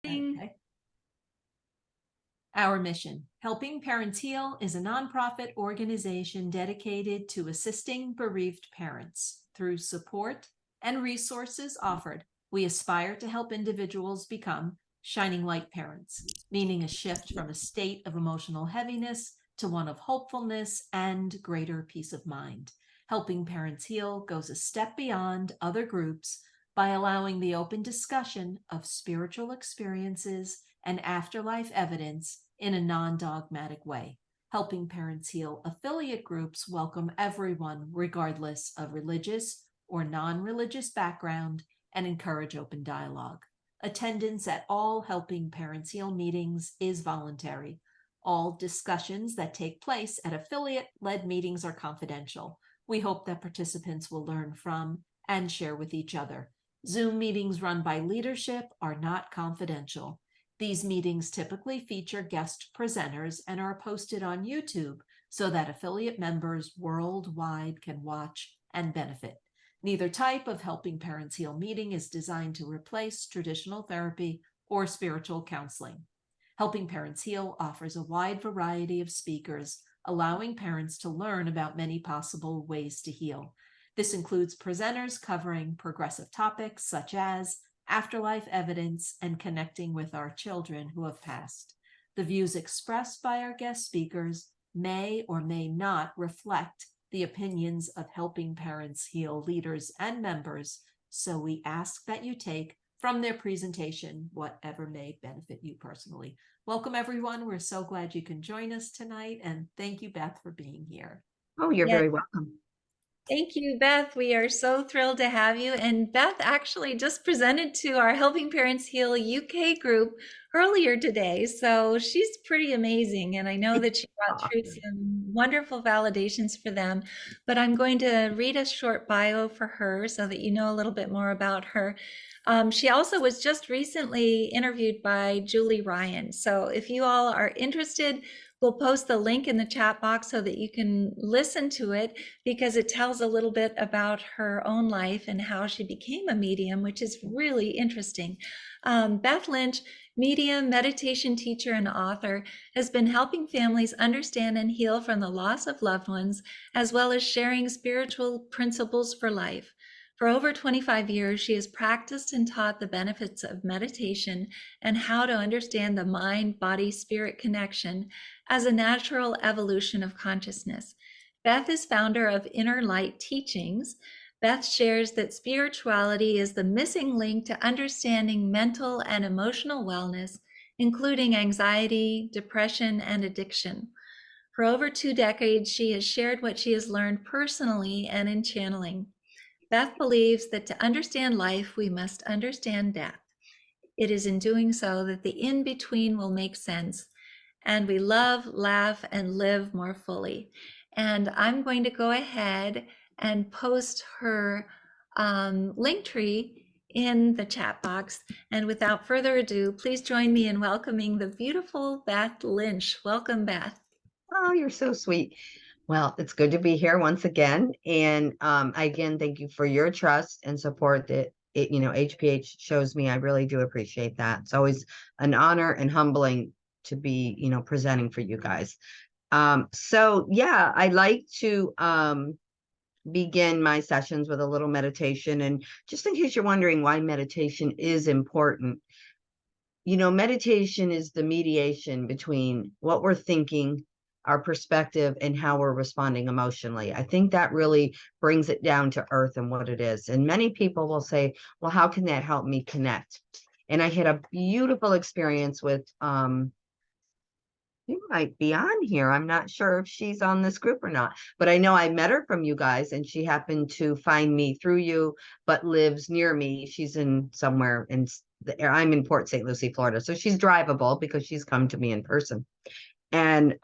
Okay. Our mission, Helping Parents Heal, is a nonprofit organization dedicated to assisting bereaved parents. Through support and resources offered, we aspire to help individuals become shining light parents, meaning a shift from a state of emotional heaviness to one of hopefulness and greater peace of mind. Helping Parents Heal goes a step beyond other groups by allowing the open discussion of spiritual experiences and afterlife evidence in a non-dogmatic way. Helping Parents Heal affiliate groups welcome everyone, regardless of religious or non-religious background, and encourage open dialogue. Attendance at all Helping Parents Heal meetings is voluntary. All discussions that take place at affiliate-led meetings are confidential. We hope that participants will learn from and share with each other. Zoom meetings run by leadership are not confidential. These meetings typically feature guest presenters and are posted on YouTube so that affiliate members worldwide can watch and benefit. Neither type of Helping Parents Heal meeting is designed to replace traditional therapy or spiritual counseling. Helping Parents Heal offers a wide variety of speakers, allowing parents to learn about many possible ways to heal. This includes presenters covering progressive topics such as afterlife evidence and connecting with our children who have passed. The views expressed by our guest speakers may or may not reflect the opinions of Helping Parents Heal leaders and members, so we ask that you take from their presentation whatever may benefit you personally. Welcome, everyone. We're so glad you can join us tonight, and thank you, Beth, for being here. Oh, you're very welcome. Thank you, Beth. We are so thrilled to have you. And Beth actually just presented to our Helping Parents Heal UK group earlier today. So she's pretty amazing. And I know that she got through some wonderful validations for them. But I'm going to read a short bio for her so that you know a little bit more about her. She also was just recently interviewed by Julie Ryan. So if you all are interested, we'll post the link in the chat box so that you can listen to it, because it tells a little bit about her own life and how she became a medium, which is really interesting. Beth Lynch, medium, meditation teacher, and author, has been helping families understand and heal from the loss of loved ones, as well as sharing spiritual principles for life. For over 25 years, she has practiced and taught the benefits of meditation and how to understand the mind-body-spirit connection as a natural evolution of consciousness. Beth is founder of Inner Light Teachings. Beth shares that spirituality is the missing link to understanding mental and emotional wellness, including anxiety, depression, and addiction. For over 2 decades, she has shared what she has learned personally and in channeling. Beth believes that to understand life, we must understand death. It is in doing so that the in-between will make sense, and we love, laugh, and live more fully. And I'm going to go ahead and post her link tree in the chat box. And without further ado, please join me in welcoming the beautiful Beth Lynch. Welcome, Beth. Oh, you're so sweet. Well, it's good to be here once again. And again, thank you for your trust and support that HPH shows me. I really do appreciate that. It's always an honor and humbling to be, presenting for you guys. So yeah, I like to begin my sessions with a little meditation. And just in case you're wondering why meditation is important, meditation is the mediation between what we're thinking, our perspective, and how we're responding emotionally. I think that really brings it down to earth and what it is. And many people will say, well, how can that help me connect? And I had a beautiful experience with, you might be on here. I'm not sure if she's on this group or not, but I know I met her from you guys, and she happened to find me through you, but lives near me. She's in somewhere in I'm in Port St. Lucie, Florida. So she's drivable because she's come to me in person. And,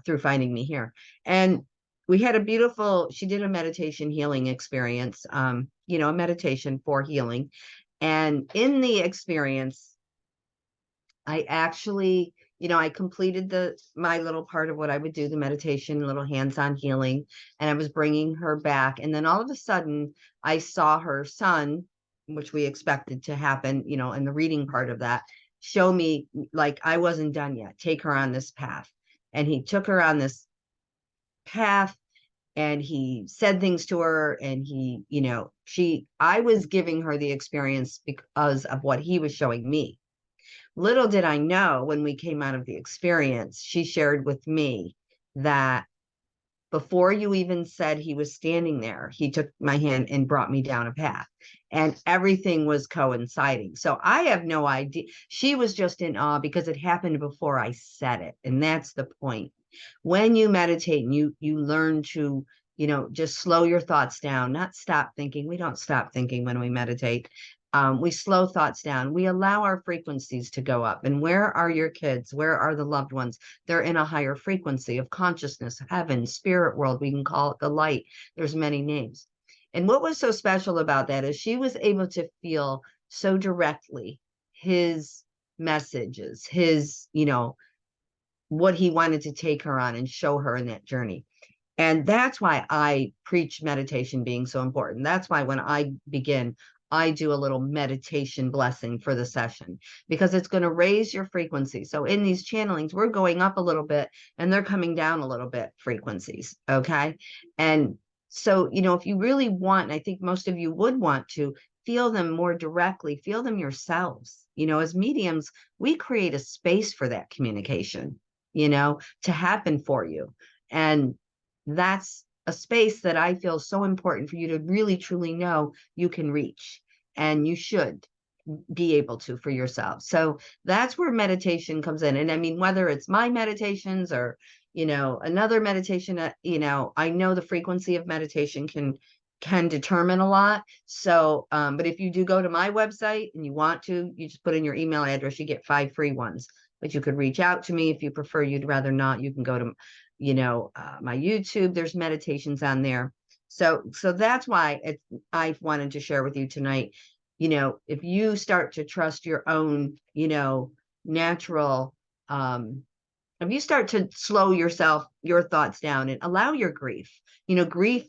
through finding me here. And we had she did a meditation healing experience, a meditation for healing. And in the experience, I actually, I completed my little part of what I would do, the meditation, little hands-on healing, and I was bringing her back. And then all of a sudden I saw her son which we expected to happen, you know, in the reading part of that, show me like I wasn't done yet. Take her on this path. And he took her on this path and he said things to her and he, you know, I was giving her the experience because of what he was showing me. Little did I know when we came out of the experience, she shared with me that before you even said he was standing there, he took my hand and brought me down a path, and everything was coinciding. So I have no idea. She was just in awe because it happened before I said it. And that's the point. When you meditate and you learn to, you know, just slow your thoughts down, not stop thinking. We don't stop thinking when we meditate. We slow thoughts down. We allow our frequencies to go up. And where are your kids? Where are the loved ones? They're in a higher frequency of consciousness, heaven, spirit world. We can call it the light. There's many names. And what was so special about that is she was able to feel so directly his messages, his, you know, what he wanted to take her on and show her in that journey. And that's why I preach meditation being so important. That's why when I begin, I do a little meditation blessing for the session, because it's going to raise your frequency. So in these channelings, we're going up a little bit and they're coming down a little bit frequencies. Okay. And so, you know, if you really want, and I think most of you would want to feel them more directly, feel them yourselves. You know, as mediums, we create a space for that communication, you know, to happen for you. And that's a space that I feel so important for you to really truly know you can reach, and you should be able to for yourself. So that's where meditation comes in. And I mean, whether it's my meditations or, you know, another meditation, you know, I know the frequency of meditation can determine a lot. So, but if you do go to my website and you want to, you just put in your email address, you get 5 free ones. But you could reach out to me if you prefer. You'd rather not, you can go to, you know, my YouTube. There's meditations on there. So that's why I wanted to share with you tonight. You know, if you start to trust your own, you know, natural, if you start to slow your thoughts down and allow your grief, you know, grief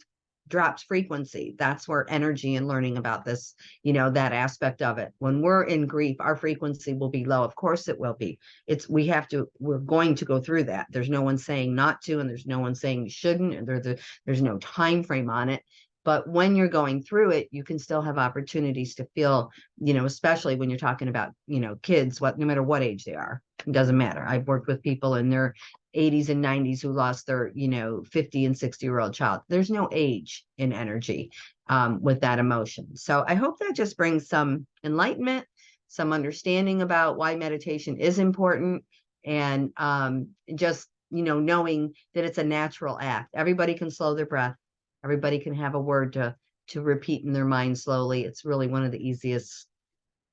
drops frequency. That's where energy and learning about this, you know, that aspect of it. When we're in grief, our frequency will be low. Of course it will be. We're going to go through that. There's no one saying not to, and there's no one saying you shouldn't, and there's no time frame on it. But when you're going through it, you can still have opportunities to feel, you know, especially when you're talking about, you know, kids, no matter what age they are, it doesn't matter. I've worked with people in their 80s and 90s who lost their, you know, 50 and 60-year-old child. There's no age in energy with that emotion. So I hope that just brings some enlightenment, some understanding about why meditation is important, and just, you know, knowing that it's a natural act. Everybody can slow their breath. Everybody can have a word to repeat in their mind slowly. It's really one of the easiest,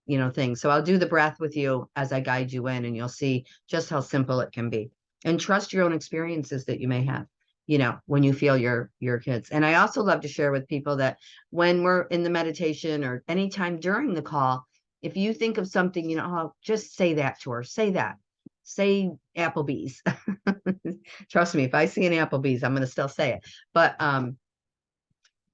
you know, things. So I'll do the breath with you as I guide you in, and you'll see just how simple it can be. And trust your own experiences that you may have, you know, when you feel your kids. And I also love to share with people that when we're in the meditation or anytime during the call, if you think of something, you know, oh, just say that to her. Say that. Say Applebee's. Trust me, if I see an Applebee's, I'm going to still say it. But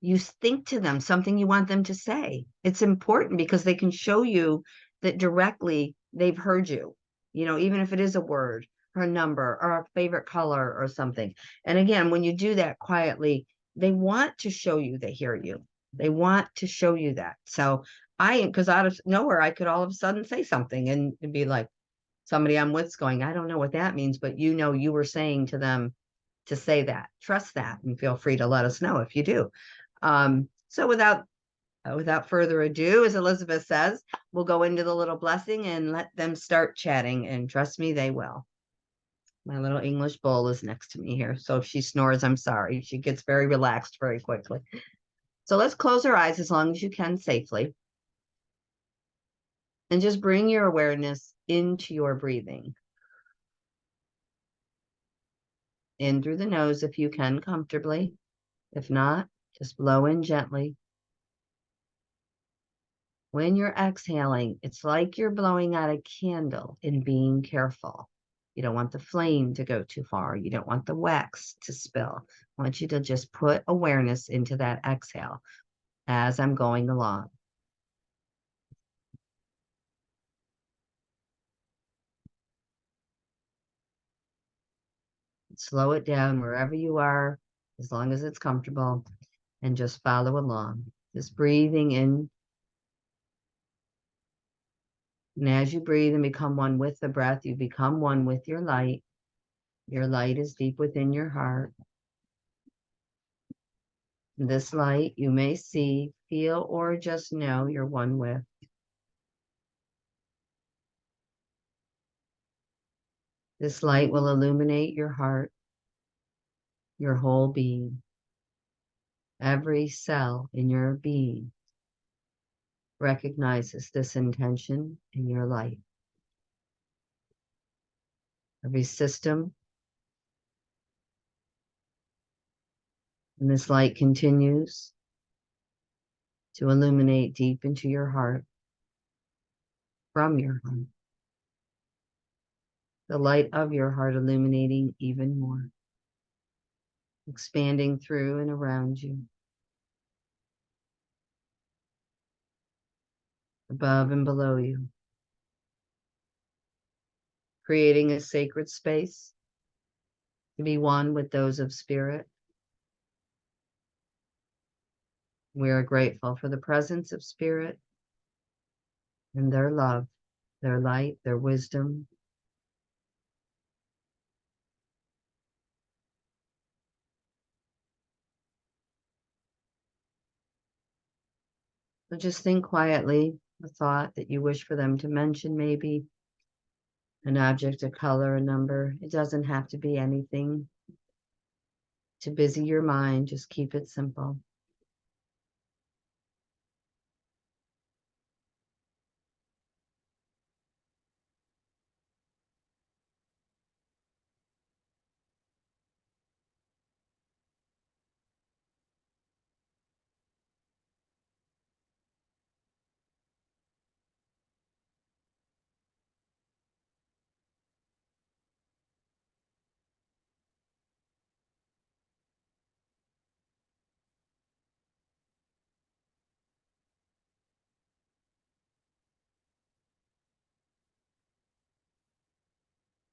you think to them something you want them to say. It's important because they can show you that directly they've heard you, you know, even if it is a word or a number or a favorite color or something. And again, when you do that quietly, they want to show you they hear you. They want to show you that. So because out of nowhere, I could all of a sudden say something and it'd be like somebody I'm with's going, I don't know what that means, but you know, you were saying to them to say that. Trust that, and feel free to let us know if you do. So without further ado, as Elizabeth says, we'll go into the little blessing and let them start chatting, and trust me, they will. My little English bull is next to me here. So if she snores, I'm sorry. She gets very relaxed very quickly. So let's close our eyes as long as you can safely. And just bring your awareness into your breathing. In through the nose if you can comfortably. If not, just blow in gently. When you're exhaling, it's like you're blowing out a candle and being careful. You don't want the flame to go too far. You don't want the wax to spill. I want you to just put awareness into that exhale as I'm going along. slow it down wherever you are, as long as it's comfortable, and just follow along. Just breathing in. And as you breathe and become one with the breath, you become one with your light. Your light is deep within your heart. This light you may see, feel, or just know you're one with. This light will illuminate your heart, your whole being. Every cell in your being recognizes this intention in your light. Every system. And this light continues to illuminate deep into your heart, from your heart. The light of your heart illuminating even more, expanding through and around you, above and below you, creating a sacred space to be one with those of spirit. We are grateful for the presence of spirit and their love, their light, their wisdom. So just think quietly a thought that you wish for them to mention, maybe an object, a color, a number. It doesn't have to be anything to busy your mind. Just keep it simple.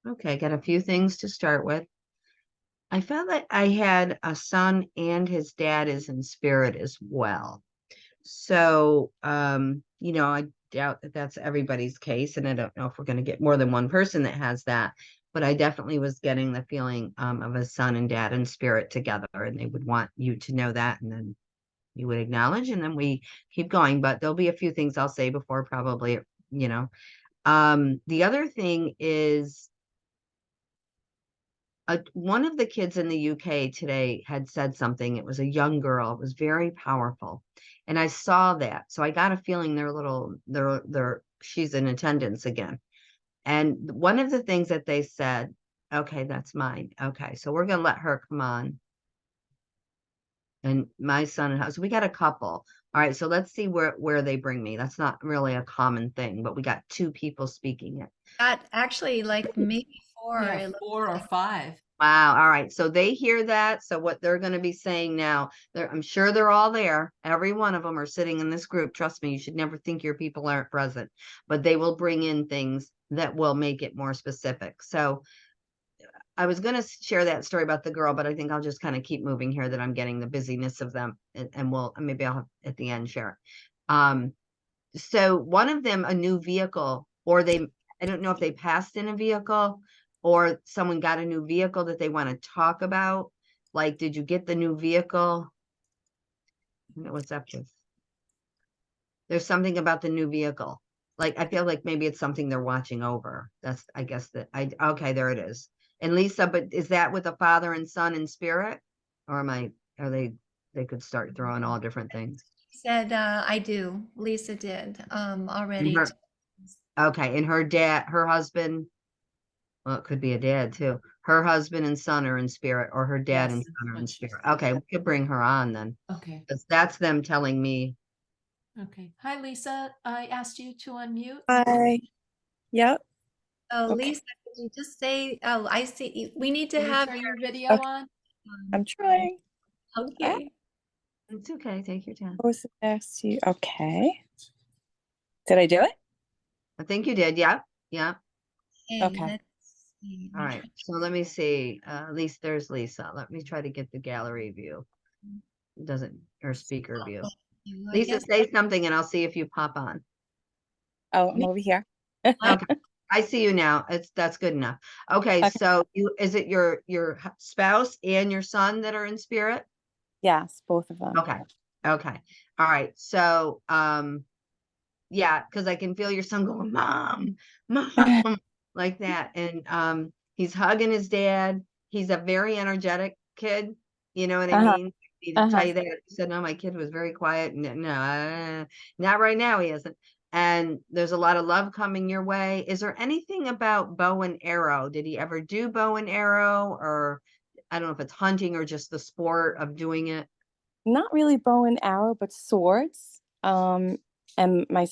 Okay, got a few things to start with. I felt like I had a son and his dad is in spirit as well. So, I doubt that that's everybody's case, and I don't know if we're going to get more than one person that has that, but I definitely was getting the feeling of a son and dad in spirit together, and they would want you to know that, and then you would acknowledge, and then we keep going. But there'll be a few things I'll say before probably, the other thing is one of the kids in the UK today had said something. It was a young girl. It was very powerful. And I saw that. So I got a feeling she's in attendance again. And one of the things that they said, okay, that's mine. Okay, so we're going to let her come on. And my son and husband, we got a couple. All right, so let's see where they bring me. That's not really a common thing, but we got two people speaking it. Actually, like maybe four. Yeah, 4 or 5. Wow. All right. So they hear that. So what they're going to be saying now, I'm sure they're all there. Every one of them are sitting in this group. Trust me, you should never think your people aren't present, but they will bring in things that will make it more specific. So I was going to share that story about the girl, but I think I'll just kind of keep moving here that I'm getting the busyness of them, and maybe I'll have at the end share it. So one of them, a new vehicle, or I don't know if they passed in a vehicle or someone got a new vehicle that they want to talk about. Like, did you get the new vehicle? I don't know what's up with. There's something about the new vehicle. Like, I feel like maybe it's something they're watching over. I guess okay, there it is. And Lisa, but is that with a father and son in spirit? Or they could start throwing all different things. Said, I do. Lisa did already. Okay, and her husband, well, it could be a dad too. Her husband and son are in spirit, or her dad and son are in spirit. Okay, we could bring her on then. Okay. That's them telling me. Okay. Hi, Lisa. I asked you to unmute. Hi. Yep. Oh, Okay. Lisa, could you just say, oh, I see. We need to Can you have turn your video Okay. on? I'm trying. Okay. It's okay. Take your time. What was it asked you? Okay. Did I do it? I think you did. Yeah. Yeah. Okay, Okay. let's All right. So let me see. At least there's Lisa. Let me try to get the gallery view. It doesn't, or speaker view. I Lisa, guess say something and I'll see if you pop on. Oh, I'm over here. Okay. I see you now. That's good enough. Okay. Okay. So is it your spouse and your son that are in spirit? Yes, both of them. Okay. Okay. All right. So, yeah, because I can feel your son going, Mom, Mom, like that. And he's hugging his dad. He's a very energetic kid. You know what I Uh-huh. mean? I need to tell Uh-huh. you that. He said, no, my kid was very quiet. No, not right now. He isn't. And there's a lot of love coming your way. Is there anything about bow and arrow? Did he ever do bow and arrow? Or I don't know if it's hunting or just the sport of doing it. Not really bow and arrow, but swords. And my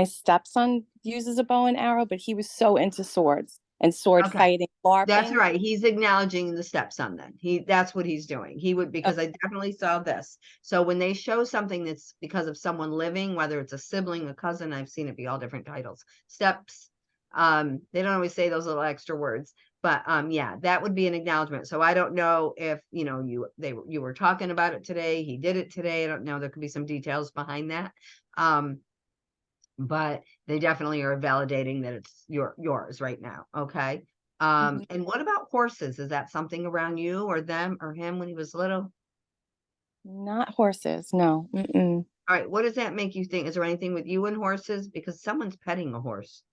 stepson uses a bow and arrow, but he was so into swords and sword Okay. fighting, That's LARPing. right. He's acknowledging the stepson then. That's what he's doing. He would, because I definitely saw this. So when they show something that's because of someone living, whether it's a sibling, a cousin, I've seen it be all different titles. Steps. They don't always say those little extra words, but yeah, that would be an acknowledgement. So I don't know if, you know, you were talking about it today, he did it today. I don't know. There could be some details behind that. But they definitely are validating that it's yours right now. Okay. Mhm. And what about horses? Is that something around you or them or him when he was little? Not horses, no. Mm-mm. All right. What does that make you think? Is there anything with you and horses? Because someone's petting a horse.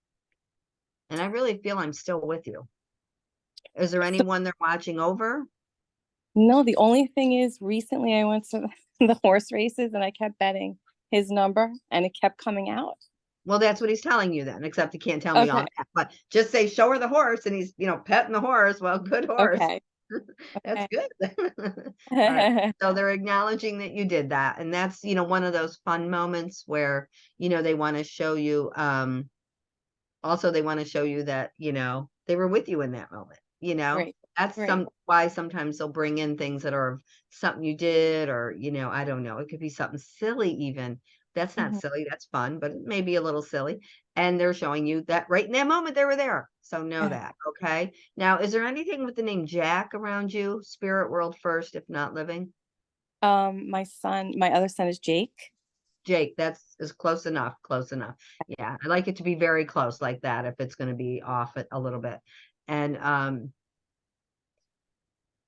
And I really feel I'm still with you. Is there So, anyone they're watching over? no, the only thing is recently I went to the horse races and I kept betting his number and it kept coming out. Well, that's what he's telling you then, except he can't tell me all Okay. that. But just say, show her the horse, and he's, petting the horse. Well, good horse. Okay. That's Okay. good. All right. So they're acknowledging that you did that. And that's, one of those fun moments where, they want to show you, also they want to show you that, they were with you in that moment, Great. that's Great. why sometimes they'll bring in things that are something you did, or, I don't know, it could be something silly even. That's not Mhm. silly. That's fun, but it may be a little silly. And they're showing you that right in that moment they were there. So know that. Okay. Now, is there anything with the name Jack around you? Spirit world first, if not living? My other son is Jake. Jake, that's is close enough. Close enough. Yeah. I like it to be very close like that if it's going to be off it a little bit. And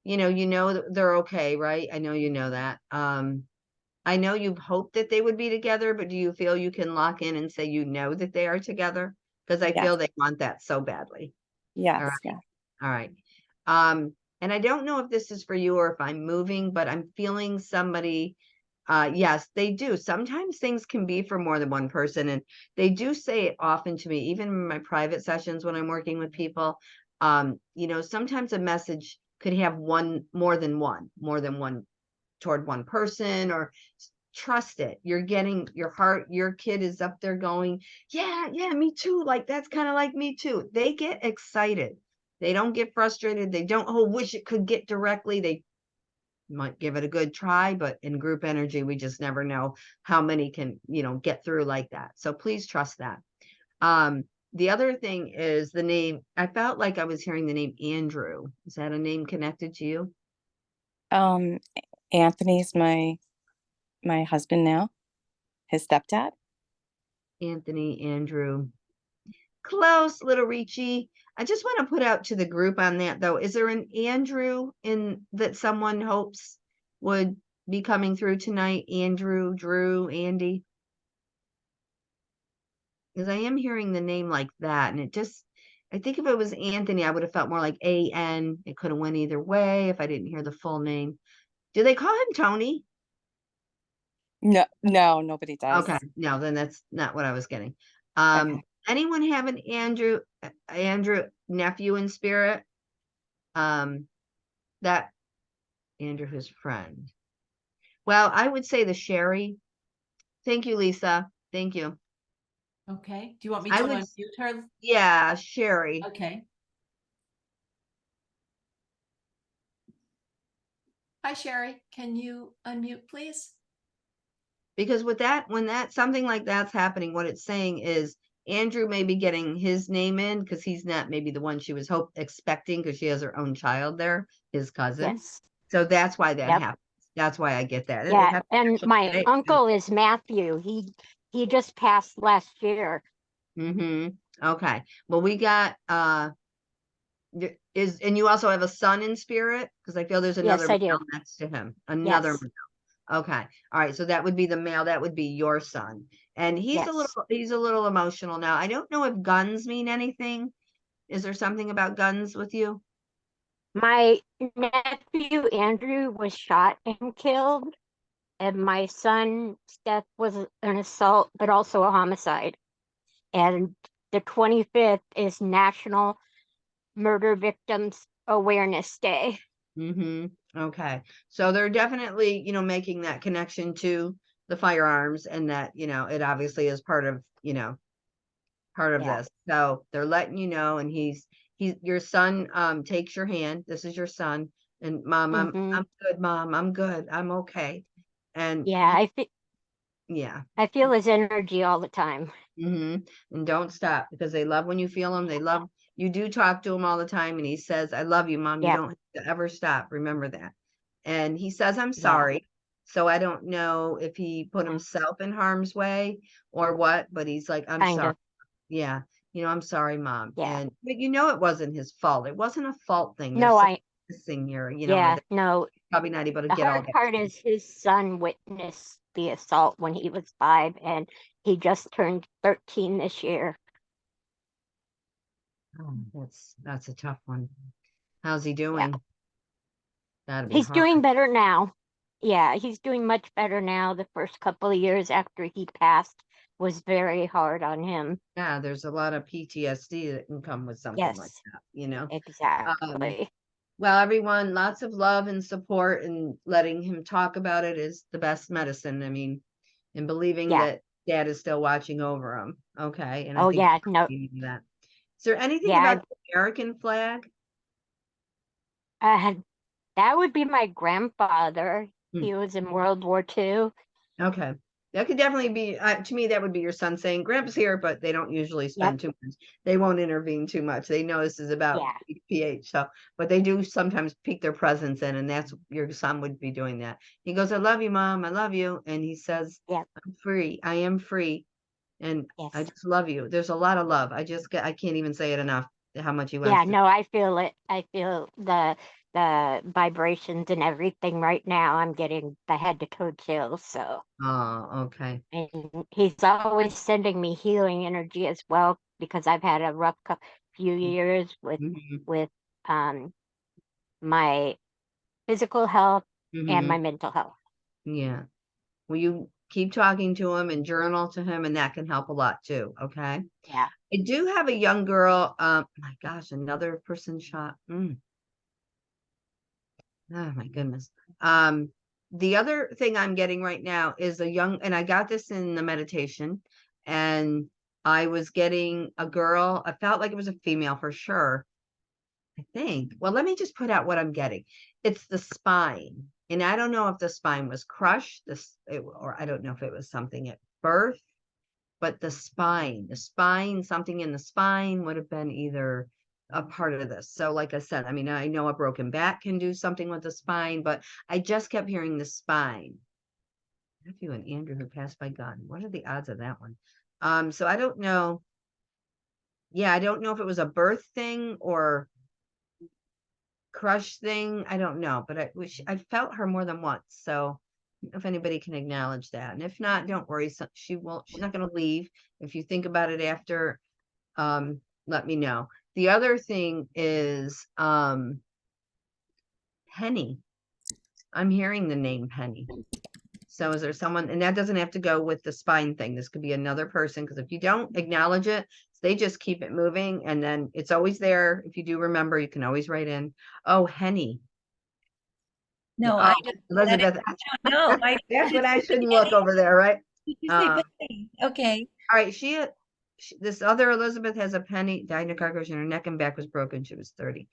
they're okay, right? I know you know that. I know you've hoped that they would be together, but do you feel you can lock in and say that they are together? Because I Yes. feel they want that so badly. All Yes. right. Yeah. All right. And I don't know if this is for you or if I'm moving, but I'm feeling somebody. Yes, they do. Sometimes things can be for more than one person. And they do say it often to me, even in my private sessions when I'm working with people. Sometimes a message could have more than one toward one person, or trust it. You're getting your heart, your kid is up there going, yeah, me too. Like, that's kind of like me too. They get excited. They don't get frustrated. They don't, wish it could get directly. They might give it a good try, but in group energy, we just never know how many can, get through like that. So please trust that. The other thing is the name. I felt like I was hearing the name Andrew. Is that a name connected to you? Um, Anthony's my husband now, his stepdad. Anthony, Andrew. Close, little Ricci. I just want to put out to the group on that though. Is there an Andrew in that someone hopes would be coming through tonight? Andrew, Drew, Andy? Because I am hearing the name like that, and I think if it was Anthony, I would have felt more like A-N. It could have went either way if I didn't hear the full name. Do they call him Tony? No, no, nobody does. Okay, no, then that's not what I was getting. Okay. Anyone have an Andrew nephew in spirit? That Andrew, his friend. Well, I would say the Sherry. Thank you, Lisa. Thank you. Okay. Do you want me I to would, unmute her? yeah, Sherry. Okay. Hi, Sherry. Can you unmute, please? Because when something like that's happening, what it's saying is Andrew may be getting his name in because he's not maybe the one she was expecting, because she has her own child there, his cousin. Yes. So that's why that Yep. happens. That's why I get that. It Yeah. happened And actually my today, too. uncle is Matthew. He just passed last year. Okay. Well, we got and you also have a son in spirit, because I feel there's another Yes, I do. male next to him. Another Yes. male. Okay. All right. So that would be the male. That would be your son. And he's Yes. he's a little emotional now. I don't know if guns mean anything. Is there something about guns with you? My nephew Andrew was shot and killed, and my son's death was an assault, but also a homicide. And the 25th is National Murder Victims Awareness Day. Okay. So they're definitely, making that connection to the firearms, and that, it obviously is part of, part of Yeah. this. So they're letting you know, and your son takes your hand. This is your son. And mom, Mhm. I'm good, mom. I'm good. I'm okay. And Yeah, yeah. I feel his energy all the time. And don't stop, because they love when you feel them. They love, you do talk to him all the time, and he says, I love you, mom. You Yeah. don't have to ever stop. Remember that. And he says, I'm Yeah. sorry. So I don't know if he put Mhm. himself in harm's way or what, but he's like, I'm Kind sorry. of. Yeah. I'm sorry, mom. Yeah. But it wasn't his fault. It wasn't a fault thing. No, There's something missing here, yeah, no. probably not able to The get all hard that. part is his son witnessed the assault when he was 5, and he just turned 13 this year. Oh, that's a tough one. How's he Yeah. doing? That'd be He's hard. doing better now. Yeah, he's doing much better now. The first couple of years after he passed was very hard on him. Yeah, there's a lot of PTSD that can come with something like Yes, that. exactly. Well, everyone, lots of love and support, and letting him talk about it is the best medicine. I mean, and believing Yeah. that dad is still watching over him. Okay. And I Oh, think yeah, no, you need that. Is there anything yeah, about the American flag? that would be my grandfather. Hmm. He was in World War II. Okay. That could definitely be, to me, that would be your son saying, Grandpa's here, but they don't usually spend too much. They won't intervene too much. They know this is about Yeah. pH. So, but they do sometimes peek their presence in, and that's your son would be doing that. He goes, I love you, mom. I love you. And he says, Yeah. I'm free. I am free. And I Yes. just love you. There's a lot of love. I can't even say it enough, how much he Yeah, wants to. no, I feel it. I feel the vibrations and everything right now. I'm getting the head to toe chills. So, Oh, okay. and he's always sending me healing energy as well, because I've had a rough few years with my physical health and my mental health. Yeah. Will you keep talking to him and journal to him, and that can help a lot too. Okay. Yeah. I do have a young girl. My gosh, another person shot. Oh my goodness. The other thing I'm getting right now is and I got this in the meditation, and I was getting a girl. I felt like it was a female for sure, I think. Well, let me just put out what I'm getting. It's the spine. And I don't know if the spine was crushed, or I don't know if it was something at birth, but the spine, something in the spine would have been either a part of this. So like I said, I mean, I know a broken back can do something with the spine, but I just kept hearing the spine. Nephew and Andrew who passed by gun. What are the odds of that one? So I don't know. Yeah, I don't know if it was a birth thing or crush thing. I don't know, but I felt her more than once. So if anybody can acknowledge that, and if not, don't worry. She's not going to leave. If you think about it after, let me know. The other thing is, Penny. I'm hearing the name Penny. So is there someone, and that doesn't have to go with the spine thing. This could be another person, because if you don't acknowledge it, they just keep it moving, and then it's always there. If you do remember, you can always write in, oh, Henny. No, Oh, I don't. Elizabeth. No, That's what I shouldn't look over there, right? Did you say Penny? Okay. All right, this other Elizabeth has a Penny, died in a car crash, and her neck and back was broken. She was 30.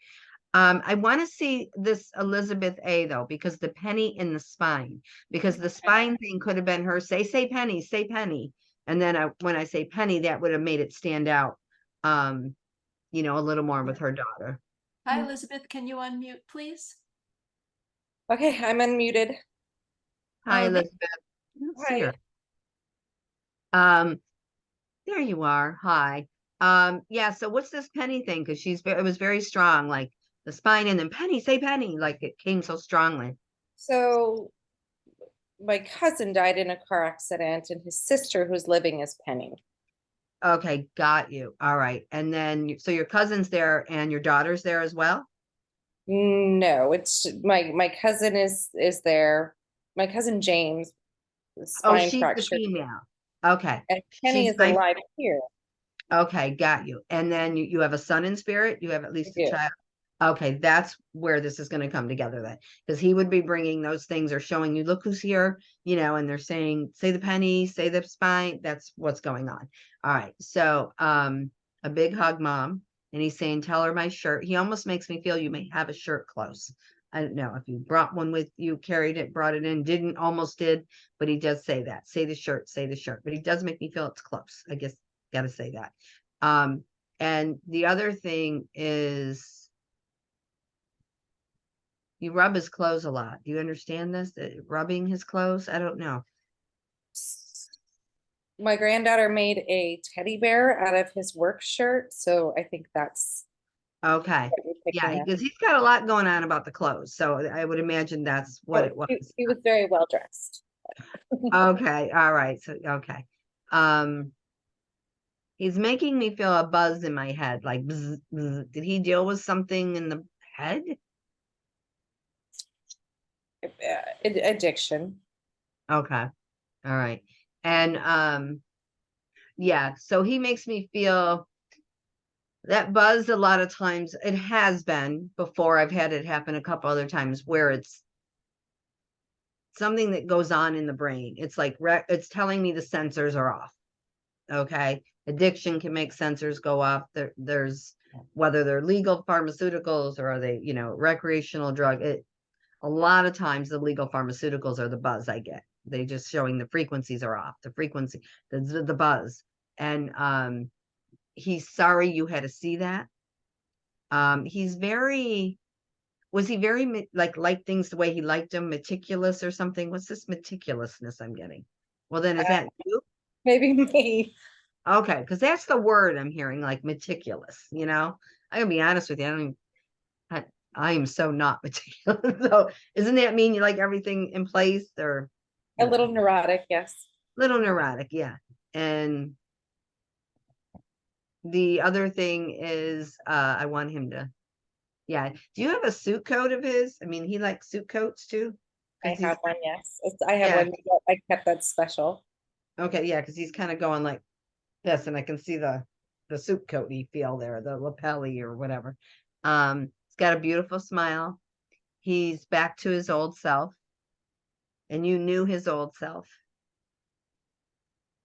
I want to see this Elizabeth A though, because the penny in the spine, because the spine thing could have been her say Penny, And then when I say Penny, that would have made it stand out, you know, a little more with her daughter. Hi, Elizabeth. Can you unmute, please? Okay, I'm unmuted. Hi, Oh, there- Elizabeth. I don't see Hi. her. There you are. Hi. Yeah, so what's this Penny thing? Because it was very strong, like the spine, and then Penny, say Penny, like it came so strongly. So my cousin died in a car accident, and his sister, who's living, is Penny. Okay, got you. All right. And then, so your cousin's there and your daughter's there as well? No, it's my cousin is there. My cousin James, the Oh, spine she's the fracture, female. Okay. and Penny She's is my, alive here. okay, got you. And then you have a son in spirit? You have at least I a do. child? Okay, that's where this is going to come together then. Because he would be bringing those things or showing you, look who's here, you know, and they're saying, say the penny, say the spine. That's what's going on. All right. So, a big hug, Mom. And he's saying, tell her my shirt. He almost makes me feel you may have a shirt close. I don't know if you brought one with you, carried it, brought it in, didn't, almost did, but he does say that. Say the shirt, say the shirt. But he does make me feel it's close. I guess got to say that. And the other thing is, you rub his clothes a lot. Do you understand this? Rubbing his clothes? I don't know. My granddaughter made a teddy bear out of his work shirt, so I think that's Okay. what you're Yeah, picking up. because he's got a lot going on about the clothes. So I would imagine that's what it was. He was very well dressed. Okay. All right. So, okay. He's making me feel a buzz in my head, like, bzz, bzz. Did he deal with something in the head? Addiction. Okay. All right. And, yeah, so he makes me feel that buzz a lot of times. It has been before. I've had it happen a couple other times where it's something that goes on in the brain. It's like it's telling me the sensors are off. Okay. Addiction can make sensors go off. There's whether they're legal pharmaceuticals or are they, you know, recreational drug. A lot of times the legal pharmaceuticals are the buzz I get. They just showing the frequencies are off. The frequency, the buzz. And he's sorry you had to see that. He's very, was he very like things the way he liked them, meticulous or something? What's this meticulousness I'm getting? Well, then is that you? Maybe me. Okay, because that's the word I'm hearing, like meticulous, you know? I gotta be honest with you, I am so not meticulous. So isn't that mean you like everything in place or A little neurotic, yes. little neurotic, yeah. And the other thing is I want him to, yeah. Do you have a suit coat of his? I mean, he likes suit coats too. I 'Cause he's, have one, yes. I have Yeah. one that I kept that special. okay, yeah, because he's kind of going like this, and I can see the suit coaty feel there, the lapelly or whatever. He's got a beautiful smile. He's back to his old self, and you knew his old self.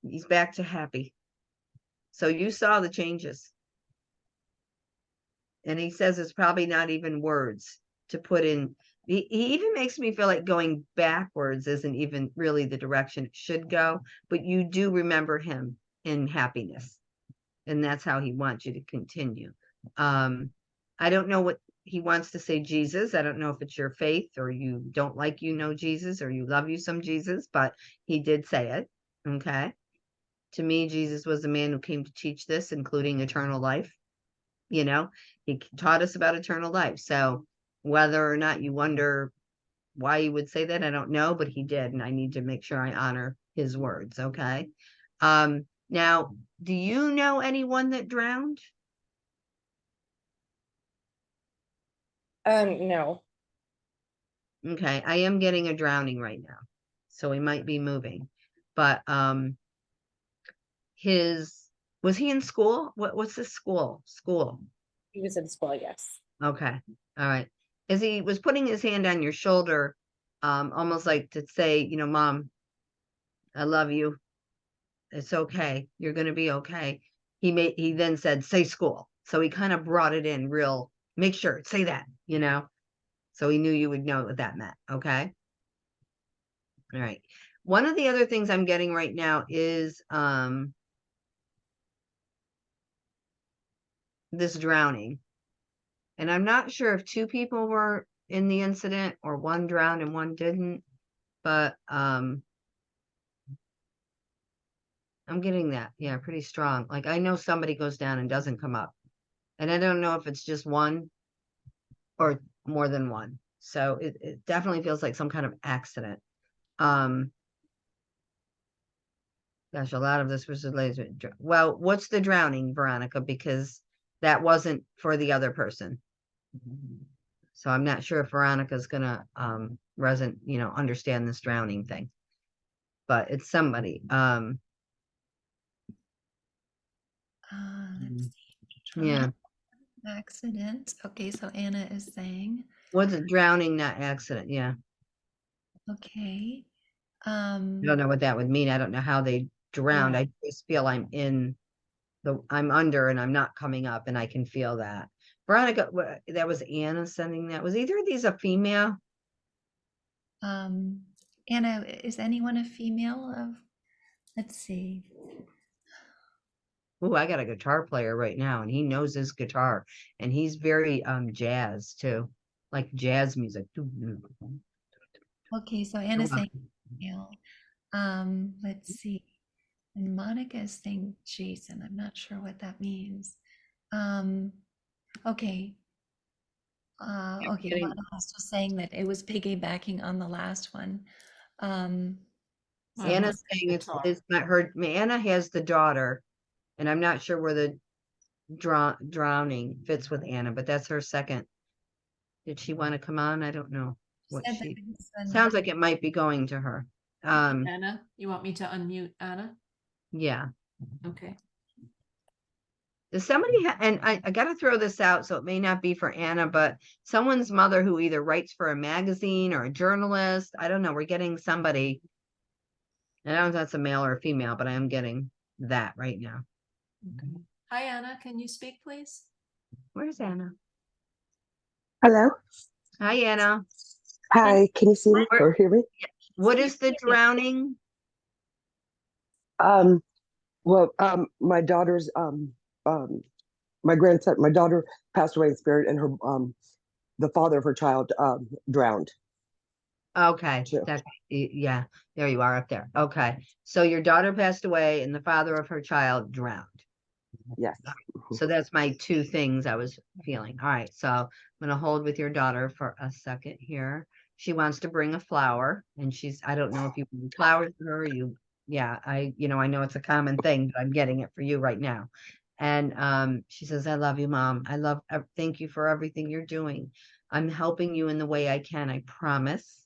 He's back to happy. So you saw the changes. And he says it's probably not even words to put in. He even makes me feel like going backwards isn't even really the direction it should go, but you do remember him in happiness. And that's how he wants you to continue. I don't know what he wants to say, Jesus. I don't know if it's your faith or you don't like, you know, Jesus, or you love you some Jesus, but he did say it. Okay. To me, Jesus was the man who came to teach this, including eternal life. You know, he taught us about eternal life. So whether or not you wonder why he would say that, I don't know, but he did. And I need to make sure I honor his words. Okay. Now, do you know anyone that drowned? No. Okay. I am getting a drowning right now. So he might be moving. But was he in school? What's this school? School. He was in school, yes. Okay. All right. As he was putting his hand on your shoulder, almost like to say, you know, Mom, I love you. It's okay. You're gonna be okay. He then said, say school. So he kind of brought it in real, make sure, say that, you know. So he knew you would know what that meant. Okay. All right. One of the other things I'm getting right now is this drowning. And I'm not sure if two people were in the incident or one drowned and one didn't, but I'm getting that. Yeah, pretty strong. Like I know somebody goes down and doesn't come up. And I don't know if it's just one or more than one. So it definitely feels like some kind of accident. Gosh, a lot of this was related to, well, what's the drowning, Veronica? Because that wasn't for the other person. So I'm not sure if Veronica's gonna understand this drowning thing. But it's somebody. Let's see. Yeah. Accident. Okay, so Anna is saying, What's it? Drowning, not accident. Yeah. okay. I don't know what that would mean. I don't know how they drowned. Yeah. I just feel I'm under and I'm not coming up and I can feel that. Veronica, that was Anna sending that. Was either of these a female? Anna, is anyone a female of, let's see. Oh, I got a guitar player right now and he knows his guitar and he's very jazz too, like jazz music. Okay, so Anna's saying female. Let's see. And Monica is saying Jason. I'm not sure what that means. Okay. Okay, getting- Monica was saying that it was piggybacking on the last one. Anna's saying it's not her. Anna has the daughter, and I'm not sure where the drowning fits with Anna, but that's her second. Did she want to come on? I don't know what said that she it was an- sounds like. It might be going to her. Anna, you want me to unmute Anna? Yeah. Okay. Does somebody and I got to throw this out, so it may not be for Anna, but someone's mother who either writes for a magazine or a journalist. I don't know. We're getting somebody. I don't know if that's a male or a female, but I am getting that right now. Okay. Hi, Anna. Can you speak, please? Where's Anna? Hello. Hi, Anna. Hi. Can you see me or hear me? What is the drowning? My daughter's my grandson, my daughter passed away in spirit, and her the father of her child drowned. Okay, Too. yeah, there you are up there. Okay, so your daughter passed away and the father of her child drowned. Yes. So that's my two things I was feeling. All right, so I'm gonna hold with your daughter for a second here. She wants to bring a flower, and I don't know if you bring flowers to her. I know it's a common thing, but I'm getting it for you right now. And she says, "I love you, Mom. Thank you for everything you're doing. I'm helping you in the way I can. I promise."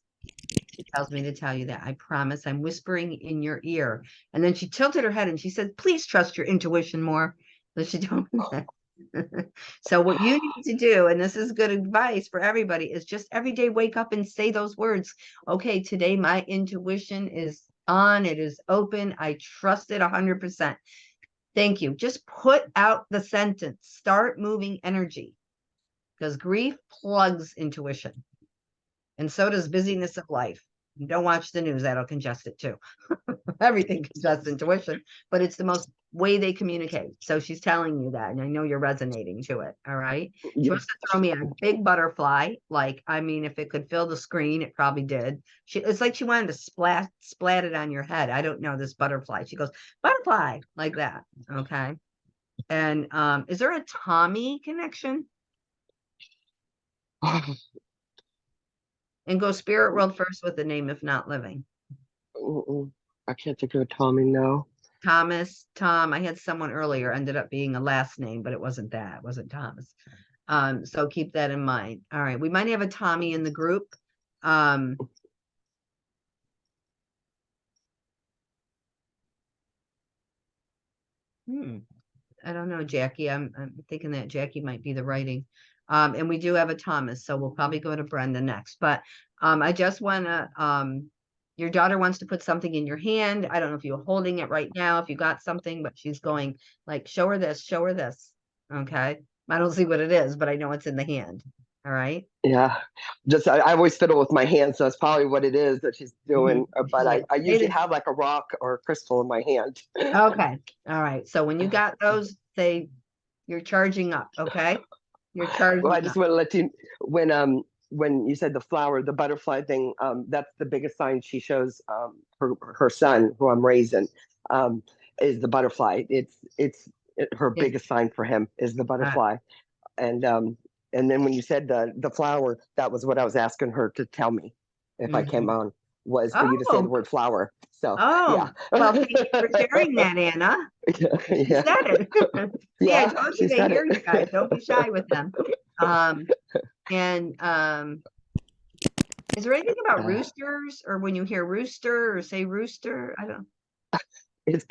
She tells me to tell you that. I promise. I'm whispering in your ear. And then she tilted her head and she said, "Please trust your intuition more." So she told me that. So what you need to do, and this is good advice for everybody, is just every day wake up and say those words. Okay, today my intuition is on. It is open. I trust it 100%. Thank you. Just put out the sentence. Start moving energy, because grief plugs intuition. And so does busyness of life. You don't watch the news, that'll congest it too. Everything congests intuition, but it's the most way they communicate. So she's telling you that, and I know you're resonating to it. All right. She wants to throw me a big butterfly. If it could fill the screen, it probably did. It's like she wanted to splat it on your head. I don't know this butterfly. She goes, butterfly, like that. Okay. And is there a Tommy connection? And go spirit world first with the name, if not living. I can't think of a Tommy now. Tom. I had someone earlier, ended up being a last name, but it wasn't that. It wasn't Thomas. So keep that in mind. All right. We might have a Tommy in the group. I don't know, Jackie. I'm thinking that Jackie might be the writing. And we do have a Thomas, so we'll probably go to Brenda next. But I just want to, your daughter wants to put something in your hand. I don't know if you're holding it right now, if you got something, but she's going like, show her this, show her this. Okay. I don't see what it is, but I know it's in the hand. All right. Yeah, just I always fiddle with my hands, so that's probably what it is that she's doing. But Yeah, I it usually is. have like a rock or a crystal in my hand. Okay. All right. So when you got those, say you're charging up. Okay. You're charging Well, I up. just want to let you when you said the flower, the butterfly thing, that's the biggest sign she shows her son, who I'm raising, um, is the butterfly. Her Yeah. biggest sign for him is the Uh, butterfly. And then when you said the flower, that was what I was asking her to tell me if I came mhm. on, was for you to say the Oh, word flower. So yeah. oh, well, thank you for sharing that, Anna. She Yeah. said it. See, I Yeah, told you she they said hear you guys. it. Don't be shy with them. Um, and is there anything about roosters, or when you hear rooster or say rooster? I don't. It's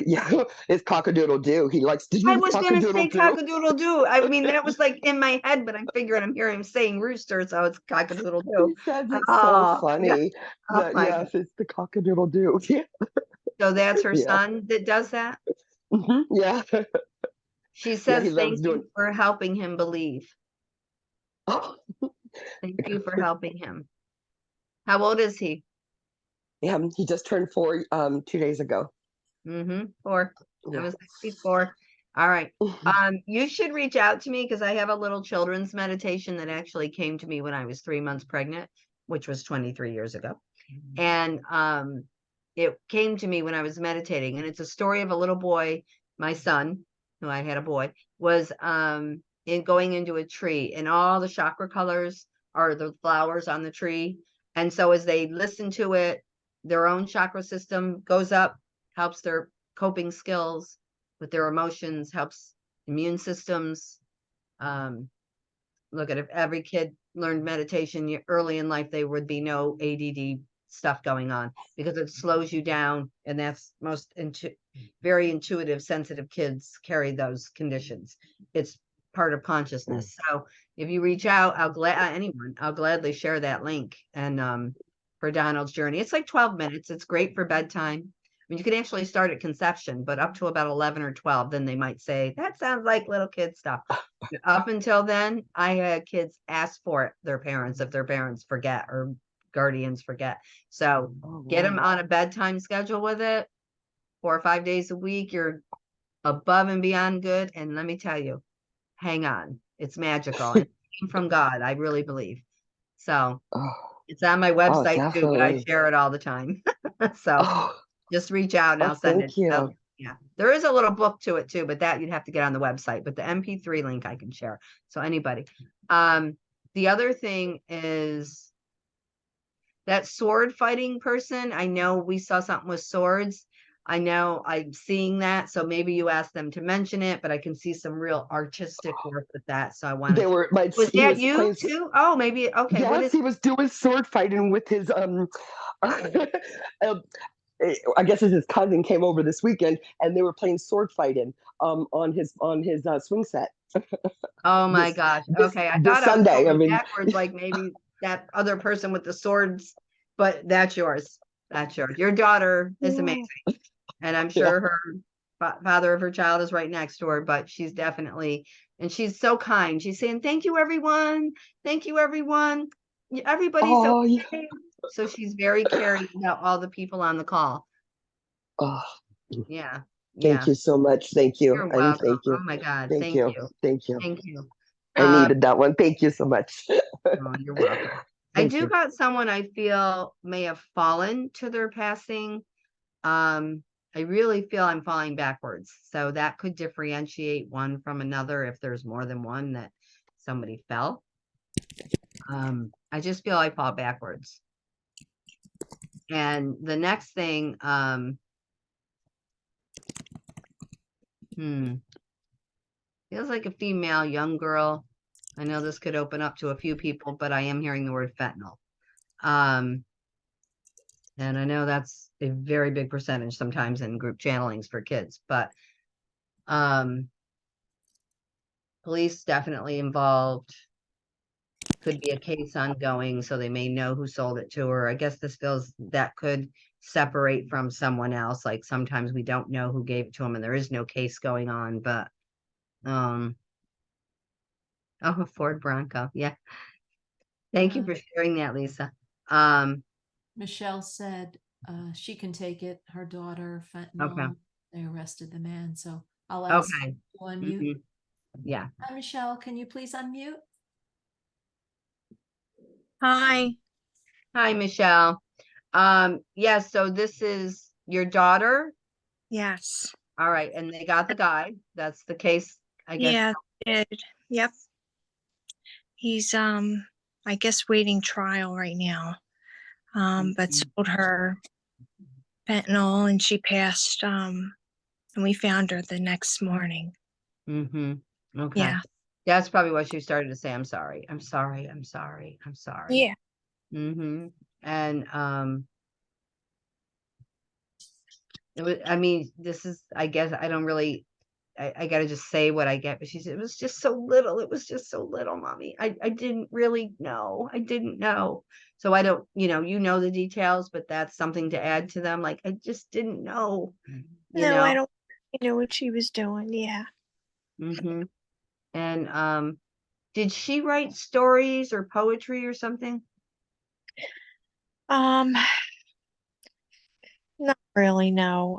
cockadoodle doo. He likes to do I the was gonna say cockadoodle doo. cock-a-doodle-doo. I mean, that was like in my head, but I'm figuring I'm hearing him saying rooster, so it's cock-a-doodle-doo. He says it's so Oh, yeah. funny Oh that my God. yes, it's the cockadoodle doo. Yeah, So that's her yeah, son that does that. yeah, She yeah. says, He loves "Thank doing. you for helping him believe. Oh, Thank you for helping him." How old is he? yeah, he just turned 4 2 days ago. Mm-hmm. 4. I Yeah. was 64. All right. You should reach out to me because I have a little children's meditation that actually came to me when I was 3 months pregnant, which was 23 years ago. And it came to me when I was meditating, and it's a story of a little boy, my son, who I had a boy, was in going into a tree, and all the chakra colors are the flowers on the tree. And so as they listen to it, their own chakra system goes up, helps their coping skills with their emotions, helps immune systems. Look at if every kid learned meditation early in life, there would be no ADD stuff going on because it slows you down, and that's very intuitive, sensitive kids carry those conditions. It's part of consciousness. So if you reach out, I'll gladly share that link. And for Donald's journey, it's like 12 minutes. It's great for bedtime. I mean, you can actually start at conception, but up to about 11 or 12, then they might say, that sounds like little kid stuff. Up until then, I had kids ask for it, their parents, if their parents forget or guardians forget. So get them on a bedtime schedule with it 4 or 5 days a week. You're above and beyond good. And let me tell you, hang on. It's magical. It came from God, I really believe. So Oh, it's on my oh, website too, but I definitely. share it all the time. So Oh, just reach out and oh, I'll send it. thank you. So, yeah, there is a little book to it too, but that you'd have to get on the website. But the MP3 link I can share. So anybody. The other thing is that sword fighting person. I know we saw something with swords. I know I'm seeing that. So maybe you asked them to mention it, but I can see some real artistic work with that. So I want They to. were, Was he that was you playing. too? Oh, maybe. Okay. What Yes, is? he was doing sword fighting with his uh, I guess his cousin came over this weekend, and they were playing sword fighting on his swing set Oh my this gosh. this Okay. I this thought I was Sunday. I going mean, backwards, like maybe that other person with the swords, but that's yours. That's yours. Your daughter is amazing. And I'm yeah. sure her father of her child is right next to her, but she's definitely, and she's so kind. She's saying, thank you, everyone. Thank you, everyone. Everybody's Oh yeah. okay. So she's very caring about all the people on the call. Oh, Yeah. thank Yeah. you so much. Thank you. You're And welcome. thank you. Oh my God. Thank Thank you. you. Thank you. Thank you. I Uh, needed that one. Thank you so much. oh, you're welcome. I Thank do you. got someone I feel may have fallen to their passing. I really feel I'm falling backwards. So that could differentiate one from another if there's more than one that somebody fell. I just feel I fall backwards. And the next thing, feels like a female young girl. I know this could open up to a few people, but I am hearing the word fentanyl. And I know that's a very big percentage sometimes in group channelings for kids, but police definitely involved. Could be a case ongoing, so they may know who sold it to her. I guess this feels that could separate from someone else. Like sometimes we don't know who gave it to them and there is no case going on, but oh, a Ford Bronco. Yeah. Thank you for sharing that, Lisa. Um, Michelle said she can take it. Her daughter, okay, fentanyl, they arrested the man. So I'll ask okay. to unmute. Mhm. Yeah. Hi, Michelle, can you please unmute? Hi. Hi, Michelle. Yes, so this is your daughter. Yes. All right, and they got the guy. That's the case, I guess. Yeah, did. Yep. He's I guess waiting trial right now. But Mhm. sold her fentanyl and she passed and we found her the next morning. Mm-hmm. Okay. Yeah. That's probably what she started to say. I'm sorry. I'm sorry. I'm sorry. I'm sorry. Yeah. Mm-hmm. And it was, I mean, this is, I guess I don't really, I gotta just say what I get, but she said it was just so little. It was just so little, mommy. I didn't really know. I didn't know. So I don't, you know the details, but that's something to add to them. Like I just didn't know, you No, I know. don't know what she was doing. Yeah. Mm-hmm. And did she write stories or poetry or something? Um, not really, no.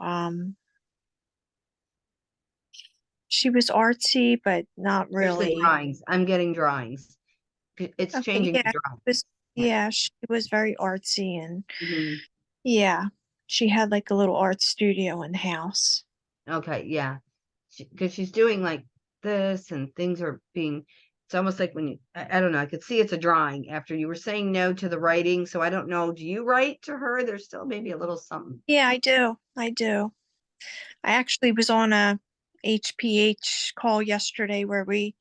She was artsy, but not Especially really. drawings. I'm getting drawings. It's Okay, changing to yeah. drawings. Was Yeah. yeah, she was very artsy and Mhm. yeah. She had like a little art studio in the house. Okay, yeah. Because she's doing like this and things are being, it's almost like when you, I don't know, I could see it's a drawing after you were saying no to the writing. So I don't know, do you write to her? There's still maybe a little something. Yeah, I do. I do. I actually was on a HPH call yesterday where we,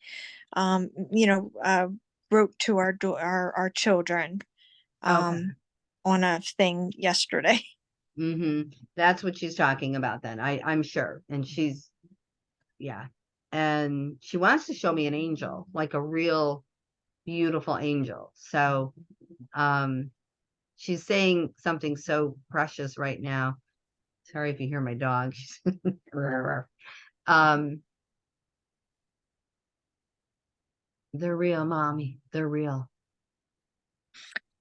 wrote to our children, Okay. on a thing yesterday. That's what she's talking about then. I'm sure. And she's, yeah. And she wants to show me an angel, like a real beautiful angel. So, she's saying something so precious right now. Sorry if you hear my dog. um, they're real, mommy. They're real.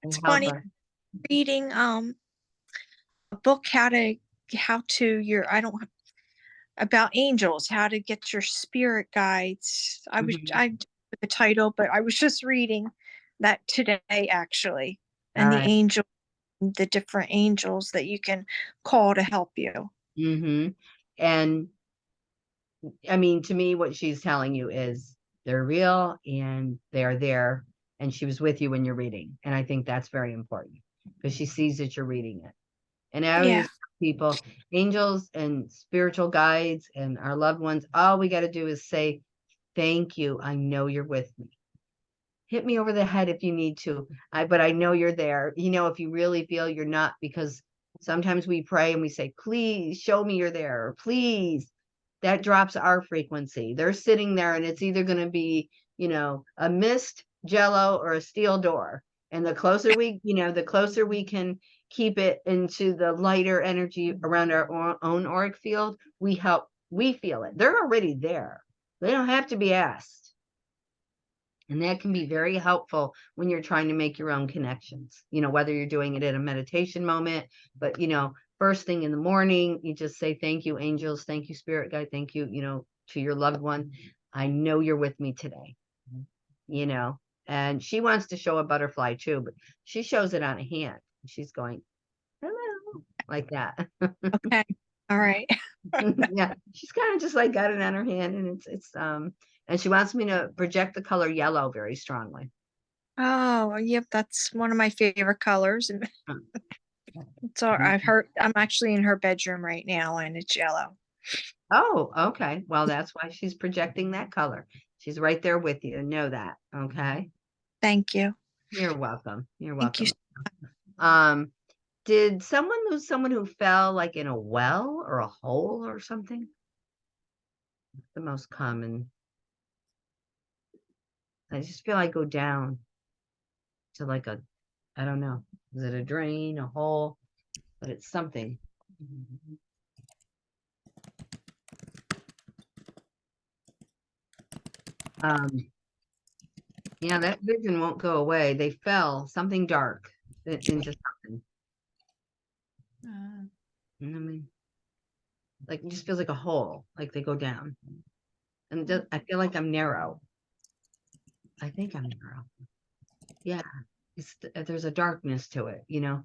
It's And help funny her. reading a book how to your I don't about angels, how to get your spirit guides. Mhm. I the title, but I was just reading that today actually, All and right. the different angels that you can call to help you. And I mean, to me, what she's telling you is they're real and they're there. And she was with you when you're reading. And I think that's very important because she sees that you're reading it. And I always Yeah. tell people, angels and spiritual guides and our loved ones, all we got to do is say, thank you. I know you're with me. Hit me over the head if you need to. But I know you're there. If you really feel you're not, because sometimes we pray and we say, please show me you're there. Please. That drops our frequency. They're sitting there and it's either going to be, a mist, jello, or a steel door. And the closer we can keep it into the lighter energy around our own auric field, we feel it. They're already there. They don't have to be asked. And that can be very helpful when you're trying to make your own connections, whether you're doing it in a meditation moment, but, first thing in the morning, you just say, thank you, angels. Thank you, spirit guide. Thank you, to your loved one. I know you're with me today, and she wants to show a butterfly too, but she shows it on a hand. She's going, hello, like that. Okay. All right. Yeah, she's kind of just like got it on her hand, and it's and she wants me to project the color yellow very strongly. Oh, yep, that's one of my favorite colors. And so Mhm. I'm actually in her bedroom right now and it's yellow. Oh, okay. Well, that's why she's projecting that color. She's right there with you. Know that. Okay. Thank you. You're welcome. You're Thank you. welcome. Um, did someone lose someone who fell like in a well or a hole or something? The most common. I just feel like go down to like I don't know. Is it a drain, a hole? But it's something. Um, Yeah, that vision won't go away. They fell something dark into something. You know what I mean? Like it just feels like a hole, like they go down. And I feel like I'm narrow. I think I'm narrow. Yeah. There's a darkness to it, you know.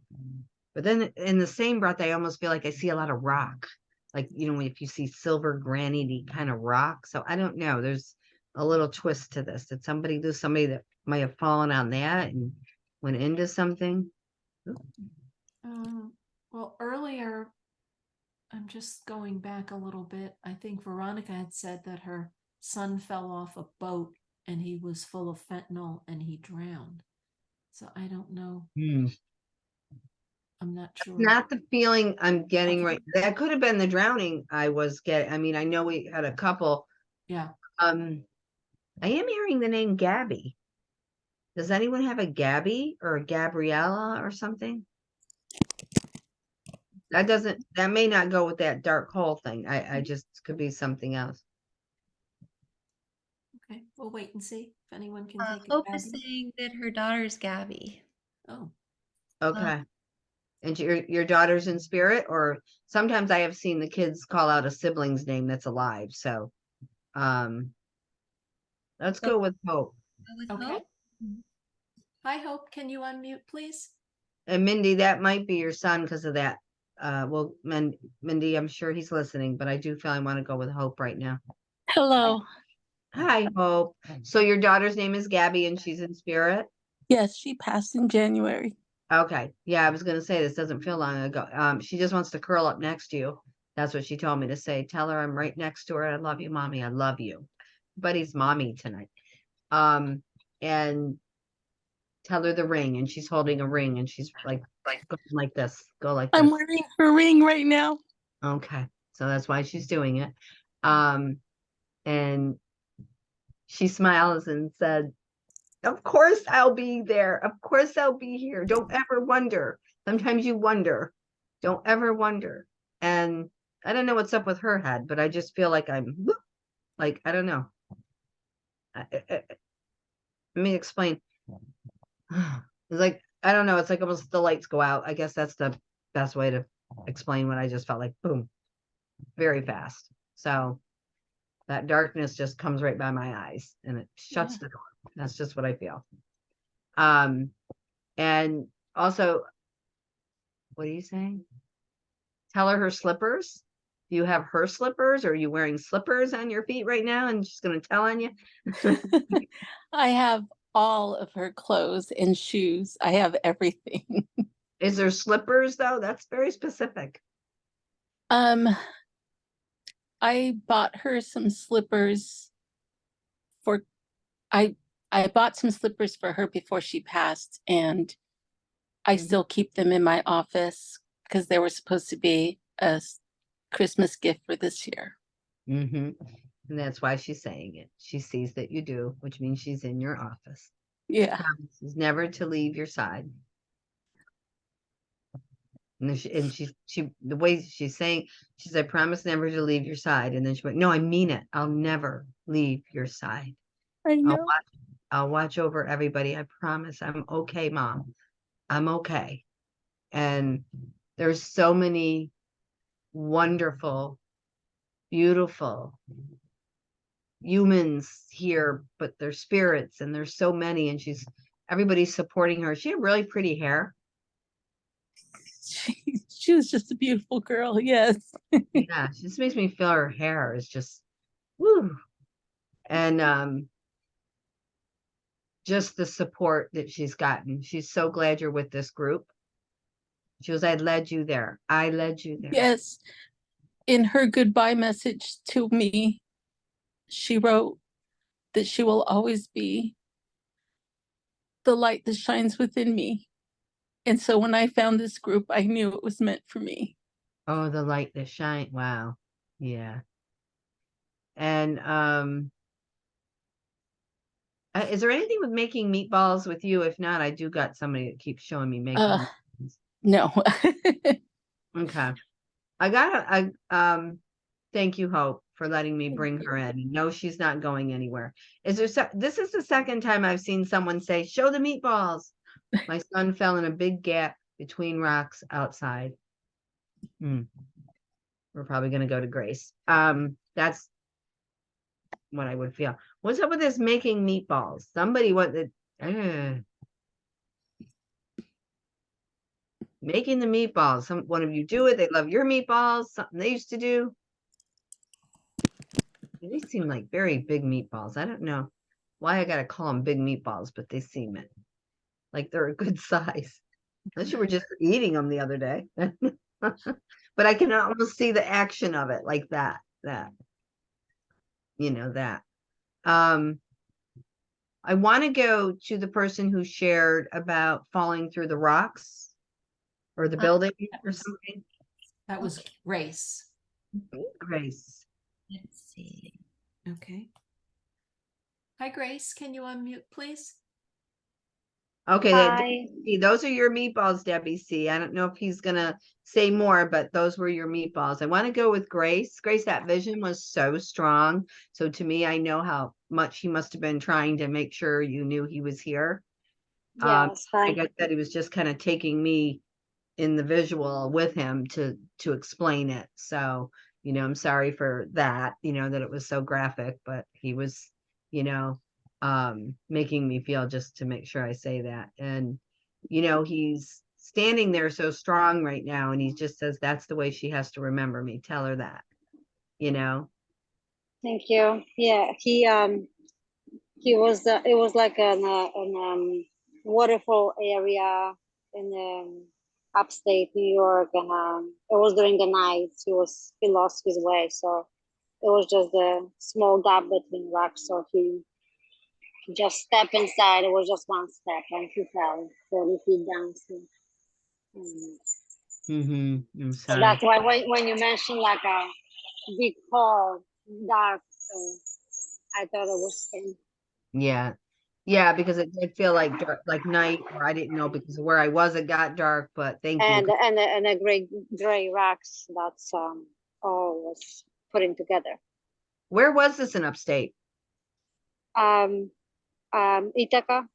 But then in the same breath, I almost feel like I see a lot of rock. Like, you know, if you see silver granity kind of rock. So I don't know. There's a little twist to this. There's somebody that might have fallen on that and went into something. Well, earlier, I'm just going back a little bit. I think Veronica had said that her son fell off a boat and he was full of fentanyl and he drowned. So I don't know. I'm not sure. Not the feeling I'm getting Okay. right. That could have been the drowning I was getting. I mean, I know we had a couple. Yeah. I am hearing the name Gabby. Does anyone have a Gabby or a Gabriella or something? That may not go with that dark hole thing. I just could be something else. Okay. We'll wait and see if anyone can take it. Hope is saying that her daughter's Gabby. Oh. Okay. And your daughter's in spirit, or sometimes I have seen the kids call out a sibling's name that's alive. So let's go with Hope. Okay. Hope? Hi, Hope. Can you unmute, please? And Mindy, that might be your son because of that. Well, Mindy, I'm sure he's listening, but I do feel I want to go with Hope right now. Hello. Hi, Hope. So your daughter's name is Gabby and she's in spirit? Yes, she passed in January. Okay. Yeah, I was going to say this doesn't feel long ago. She just wants to curl up next to you. That's what she told me to say. Tell her I'm right next to her. I love you, mommy. I love you. Buddy's mommy tonight. And tell her the ring, and she's holding a ring and she's like like this. Go like this. I'm wearing her ring right now. Okay. So that's why she's doing it. And she smiles and said, of course I'll be there. Of course I'll be here. Don't ever wonder. Sometimes you wonder. Don't ever wonder. And I don't know what's up with her head, but I just feel like I don't know. Let me explain. It's like, I don't know. It's like almost the lights go out. I guess that's the best way to explain what I just felt like. Boom. Very fast. So that darkness just comes right by my eyes and it shuts the door. That's just what I feel. And also, what are you saying? Tell her slippers. Do you have her slippers, or are you wearing slippers on your feet right now and she's going to tell on you? I have all of her clothes and shoes. I have everything. Is there slippers though? That's very specific. I bought her some slippers I bought some slippers for her before she passed, and I still keep them in my office because they were supposed to be a Christmas gift for this year. And that's why she's saying it. She sees that you do, which means she's in your office. Yeah. She's never to leave your side. And the way she's saying, she said, I promise never to leave your side. And then she went, no, I mean it. I'll never leave your side. I know. I'll watch over everybody. I promise. I'm okay, Mom. I'm okay. And there's so many wonderful, beautiful humans here, but they're spirits, and there's so many, and everybody's supporting her. She had really pretty hair. She was just a beautiful girl. Yes. Yeah, she just makes me feel her hair is just woo. And just the support that she's gotten. She's so glad you're with this group. She goes, I led you there. I led you there. Yes. In her goodbye message to me, she wrote that she will always be the light that shines within me. And so when I found this group, I knew it was meant for me. Oh, the light that shine. Wow. Yeah. And is there anything with making meatballs with you? If not, I do got somebody that keeps showing me making meatballs. No. Okay. I got Thank you, Hope, for letting me bring her in. No, she's not going anywhere. This is the second time I've seen someone say, show the meatballs. My son fell in a big gap between rocks outside. We're probably going to go to Grace. That's what I would feel. What's up with this making meatballs? Somebody making the meatballs. One of you do it. They love your meatballs. Something they used to do. They seem like very big meatballs. I don't know why I gotta call them big meatballs, but they seem it. Like they're a good size. Unless you were just eating them the other day. But I can almost see the action of it like that. You know, that. I want to go to the person who shared about falling through the rocks or the building or something. That was Grace. Grace. Let's see. Okay. Hi, Grace. Can you unmute, please? Okay, Hi. those are your meatballs, Debbie C. I don't know if he's gonna say more, but those were your meatballs. I want to go with Grace. Grace, that vision was so strong. So to me, I know how much he must have been trying to make sure you knew he was here. Yes, I hi. guess that he was just kind of taking me in the visual with him to explain it. So, you know, I'm sorry for that, you know, that it was so graphic, but he was, you know, making me feel, just to make sure I say that. And, you know, he's standing there so strong right now, and he just says, that's the way she has to remember me. Tell her that, you know. Thank you. Yeah, he was it was like an waterfall area in upstate New York, and it was during the night. He lost his way, so it was just a small gap between rocks. So he just stepped inside. It was just one step, and he fell 30 feet down. So, I'm so sorry. that's why when you mentioned like a big hole, dark, I thought it was him. Yeah, because it did feel like dark, like night, or I didn't know because of where I was, it got dark, but thank you. And a gray rocks that's all was putting together. Where was this in upstate? Ithaca.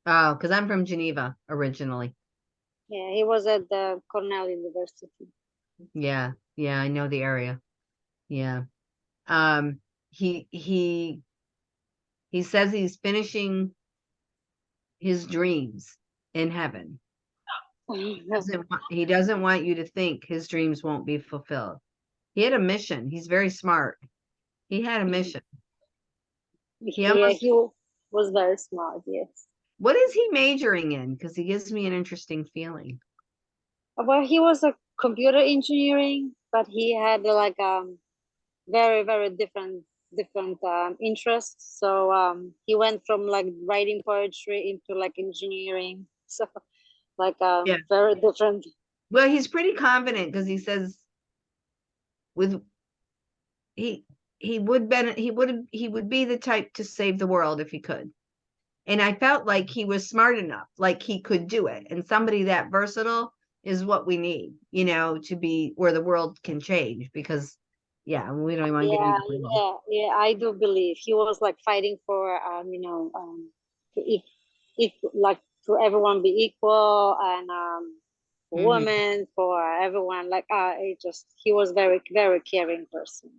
Oh, because I'm from Geneva originally. Yeah, he was at the Cornell University. Yeah, I know the area. Yeah. He says he's finishing his dreams in heaven. He doesn't want you to think his dreams won't be fulfilled. He had a mission. He's very smart. He had a mission. He was very smart, yes. What is he majoring in? Because he gives me an interesting feeling. Well, he was a computer engineering, but he had like very, very different interests. So he went from like writing poetry into like engineering. So like very different. Well, he's pretty confident because he says he would be the type to save the world if he could. And I felt like he was smart enough, like he could do it. And somebody that versatile is what we need, you know, to be where the world can change, because we don't even want to get into Yeah, I do believe he was like fighting for if like for everyone be equal, and women, for everyone, like he was very, very caring person.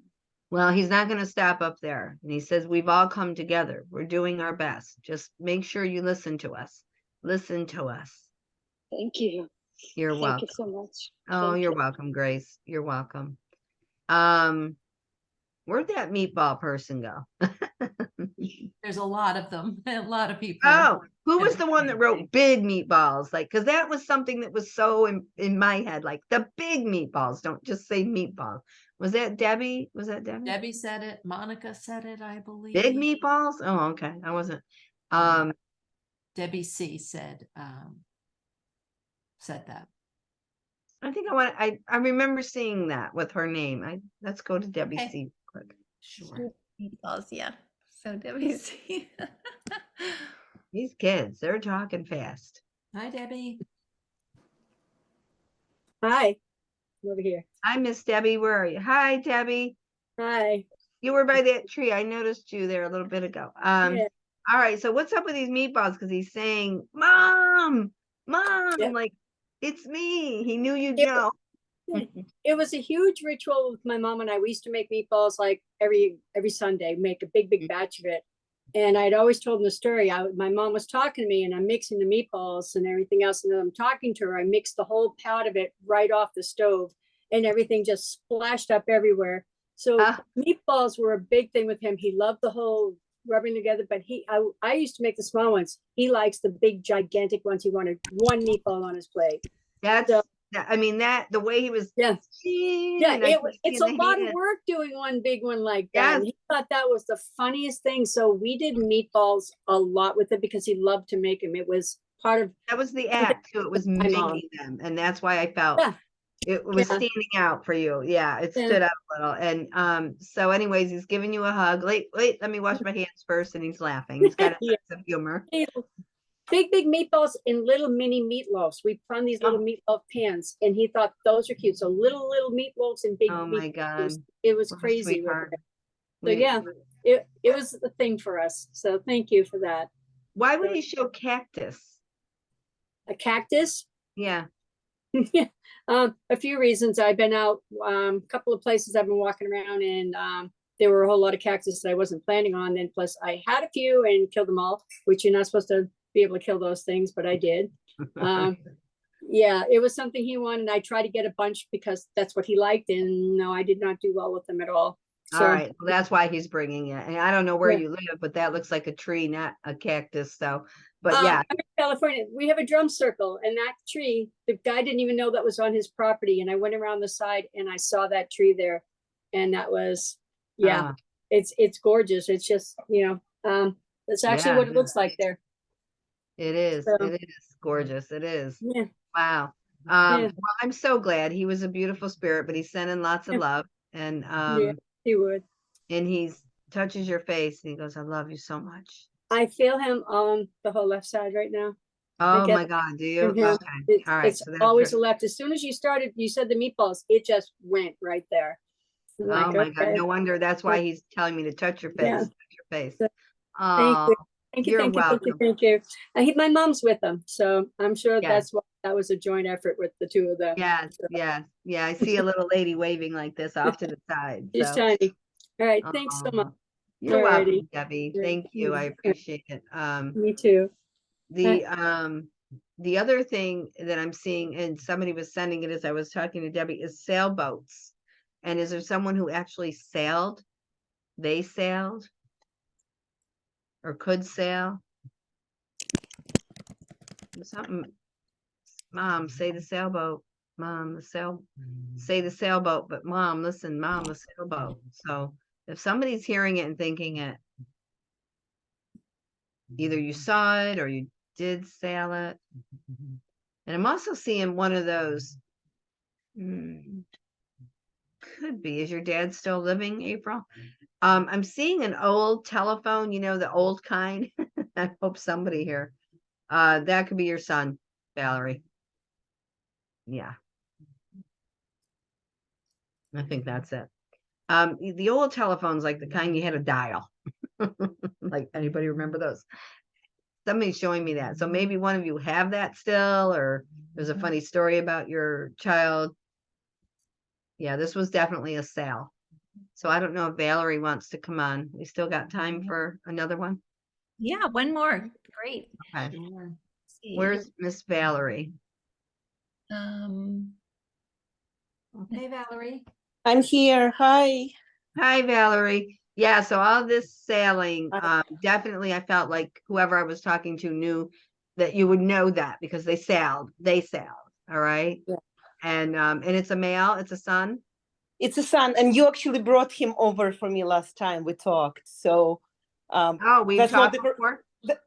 Well, he's not going to stop up there. And he says, we've all come together. We're doing our best. Just make sure you listen to us. Listen to us. Thank you. You're welcome. Thank you so much. Oh, you're welcome, Grace. You're welcome. Where'd that meatball person go? There's a lot of them, a lot of people. Oh, who was the one that wrote big meatballs? Like, because that was something that was so in my head, like the big meatballs. Don't just say meatballs. Was that Debbie? Was that Debbie? Debbie said it. Monica said it, I believe. Big meatballs? Oh, okay. I wasn't. Debbie C said that. I think I remember seeing that with her name. Let's go to Debbie C quick. Sure. Meatballs, yeah. So Debbie C. These kids, they're talking fast. Hi, Debbie. Hi. I'm over here. Hi, Miss Debbie. Where are you? Hi, Debbie. Hi. You were by that tree. I noticed you there a little bit ago. Yeah. All right. So what's up with these meatballs? Because he's saying, Mom, Mom. Yep. I'm like, it's me. He knew you'd It know. It was a huge ritual with my mom and I. We used to make meatballs like every Sunday, make a big batch of it. And I'd always told him the story. My mom was talking to me and I'm mixing the meatballs and everything else. And then I'm talking to her. I mixed the whole pot of it right off the stove and everything just splashed up everywhere. So meatballs were a big thing with him. He loved the whole rubbing together, but I used to make the small ones. He likes the big, gigantic ones. He wanted one meatball on his plate. That's, So, I mean, that the way he was. yeah. Yeah, and I could it's see a the lot of hand. work doing one big one like that. Yes. And he thought that was the funniest thing. So we did meatballs a lot with it because he loved to make them. It was part of That was the act too. It was my mom. making them, and that's why I felt it was Yeah. standing out for you. Yeah, it Yeah. stood out a little. And so, anyways, he's giving you a hug. Wait, let me wash my hands first. And he's laughing. He's got a Yeah. sense of humor. Big meatballs in little mini meatloafs. We found these little meatloaf pans, and he thought those are cute. So little meatloaves and big. Oh my God. It was What a crazy. With sweetheart. it. So yeah, it was the thing for us. So thank you for that. Why would he show cactus? A cactus? Yeah. A few reasons. I've been out a couple of places I've been walking around and there were a whole lot of cactus that I wasn't planning on. And plus I had a few and killed them all, which you're not supposed to be able to kill those things, but I did. Yeah, it was something he wanted. I tried to get a bunch because that's what he liked. And no, I did not do well with them at all. So, all right. Well, that's why he's bringing it. And I don't know where Yeah. you live, but that looks like a tree, not a cactus. So, but yeah. I'm in California, we have a drum circle and that tree, the guy didn't even know that was on his property. And I went around the side and I saw that tree there. And that was, yeah, it's gorgeous. It's just, that's actually Yeah. what it looks like there. It is. So, It is gorgeous. It is. yeah. Wow. Well, I'm so glad. He was a beautiful spirit, but he's sending lots of love. And Yeah, he would. and he's touches your face and he goes, I love you so much. I feel him on the whole left side right now. Oh my God, do you? from him. Okay. All right. It's So that's always good. the left. As soon as you said the meatballs, it just went right there. I'm Oh like, my God. okay. No wonder that's why he's telling me to touch your face. Yeah. Touch your face. So, Oh, you're welcome. Thank you. My mom's with them, so I'm sure Yeah. that's why that was a joint effort with the two of them. Yes, So, yes, yeah. I see a little lady waving like this off to the side. she's So, tiny. All right, thanks so much. you're Alrighty. welcome, Debbie. Yeah. Thank you. I appreciate it. Me too. The other thing that I'm seeing, and somebody was sending it as I was talking to Debbie, is sailboats. And is there someone who actually sailed? They sailed or could sail? Something. Mom, say the sailboat. Mom, say the sailboat. But Mom, listen, Mom, the sailboat. So if somebody's hearing it and thinking it, either you saw it or you did sail it. And I'm also seeing one of those. Could be. Is your dad still living, April? I'm seeing an old telephone, the old kind. I hope somebody here. That could be your son, Valerie. Yeah. I think that's it. The old telephones, like the kind you had to dial. Like, anybody remember those? Somebody's showing me that. So maybe one of you have that still, or there's a funny story about your child. Yeah, this was definitely a sale. So I don't know if Valerie wants to come on. We still got time for another one. Yeah, one more. Great. Okay. Let's see. Where's Miss Valerie? Okay, Valerie. I'm here. Hi. Hi, Valerie. Yeah, so all this sailing, definitely I felt like whoever I was talking to knew that you would know that because they sailed. All right. Yeah. And it's a male, it's a son. It's a son, and you actually brought him over for me last time we talked. So we that's talked before?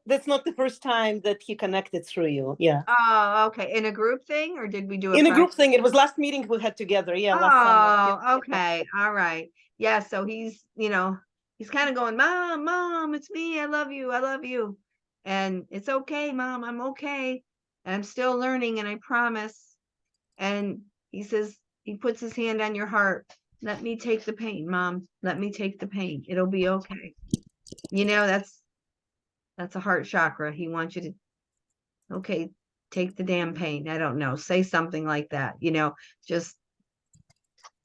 That's not the first time that he connected through you. Yeah. Oh, okay. In a group thing, or did we do in a group thing? It was last meeting we had together. Yeah. Last summer. Oh, okay. All right. Yeah. So he's, he's kind of going, Mom, it's me. I love you. And it's okay, Mom. I'm okay. And I'm still learning, and I promise. And he says, he puts his hand on your heart. Let me take the pain, Mom. Let me take the pain. It'll be okay. You know, that's a heart chakra. He wants you to, okay, take the damn pain. I don't know. Say something like that. You know, just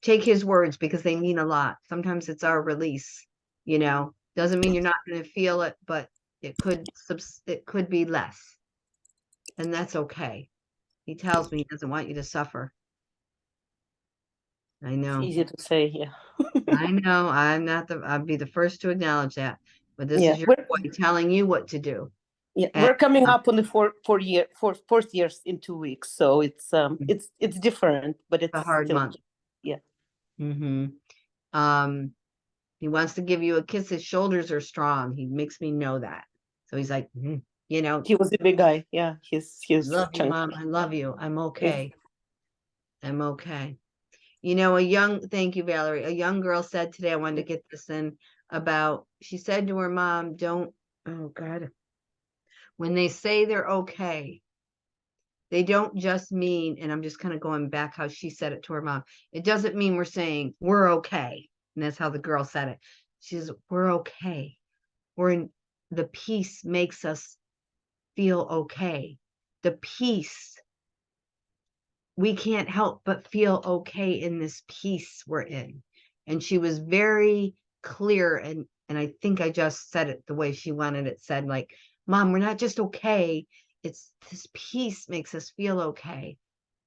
take his words because they mean a lot. Sometimes it's our release, you know, doesn't mean you're not going to feel it, but it could be less. And that's okay. He tells me he doesn't want you to suffer. I know. Easy to say, yeah. I know. I'll be the first to acknowledge that. But this Yeah, is your boy telling you what to do. Yeah, And, we're coming up on the fourth years in 2 weeks, so it's different, but it's a hard still, month. yeah. Mm-hmm. He wants to give you a kiss. His shoulders are strong. He makes me know that. So he's like, you know, He was a big guy. Yeah, he's love you, chunky. Mom. I love you. I'm okay. I'm okay. You know, thank you, Valerie. A young girl said today, I wanted to get this in about, she said to her mom, oh God, when they say they're okay, they don't just mean, and I'm just kind of going back how she said it to her mom. It doesn't mean we're saying we're okay. And that's how the girl said it. She says, we're okay. The peace makes us feel okay. The peace, we can't help but feel okay in this peace we're in. And she was very clear, and I think I just said it the way she wanted it said, like, Mom, we're not just okay. It's this peace makes us feel okay.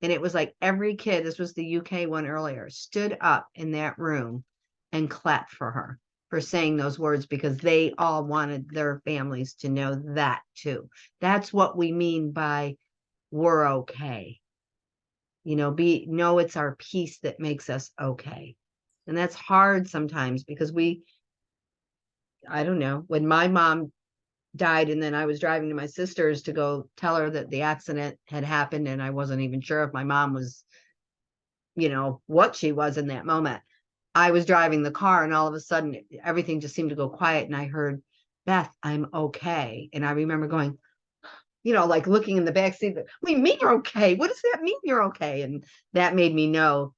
And it was like every kid, this was the UK one earlier, stood up in that room and clapped for her for saying those words, because they all wanted their families to know that too. That's what we mean by we're okay. You know, it's our peace that makes us okay. And that's hard sometimes because I don't know, when my mom died and then I was driving to my sister's to go tell her that the accident had happened, and I wasn't even sure if my mom was, you know, what she was in that moment. I was driving the car and all of a sudden everything just seemed to go quiet, and I heard, Beth, I'm okay. And I remember going, you know, like looking in the back seat, what do you mean you're okay? What does that mean you're okay? And that made me know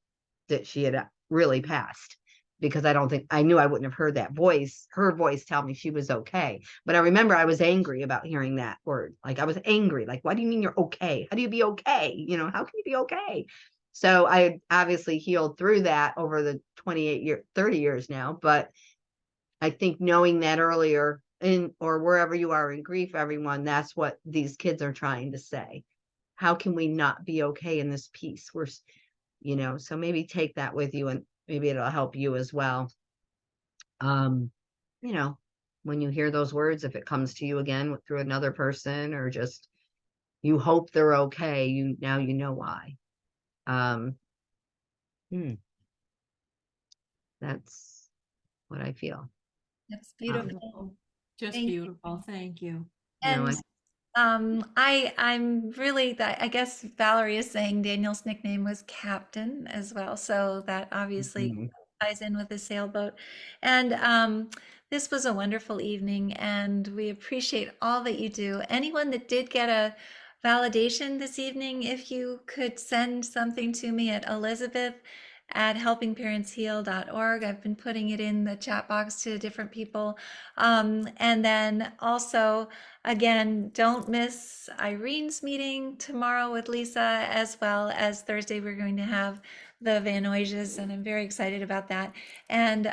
that she had really passed, because I knew I wouldn't have heard her voice tell me she was okay. But I remember I was angry about hearing that word. Like I was angry, like, why do you mean you're okay? How do you be okay? You know, how can you be okay? So I obviously healed through that over the 30 years now. But I think knowing that earlier, or wherever you are in grief, everyone, that's what these kids are trying to say. How can we not be okay in this peace? You know, so maybe take that with you, and maybe it'll help you as well. You know, when you hear those words, if it comes to you again through another person, or just you hope they're okay, now you know why. That's what I feel. That's beautiful. Just Thank you. beautiful. Thank you. And I'm really that, I guess Valerie is saying Daniel's nickname was Captain as well. So that obviously ties in with the sailboat. And this was a wonderful evening, and we appreciate all that you do. Anyone that did get a validation this evening, if you could send something to me at elizabeth@helpingparentsheal.org. I've been putting it in the chat box to different people. And then also, again, don't miss Irene's meeting tomorrow with Lisa, as well as Thursday. We're going to have the Van Oyges, and I'm very excited about that. And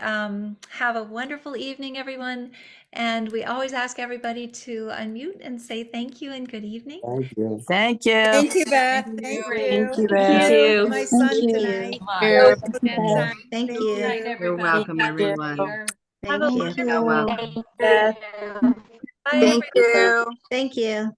have a wonderful evening, everyone. And we always ask everybody to unmute and say thank you and good evening. Thank you. Thank you. Thank you, Beth. Thank Thank you. you. Thank you, Thank Beth. you. My son you. tonight. you. Good time. Thank Thank you. Night, you. You're everybody. welcome, everyone. Have a Thank you. You're welcome. Bye, Thank everyone. you. Thank you.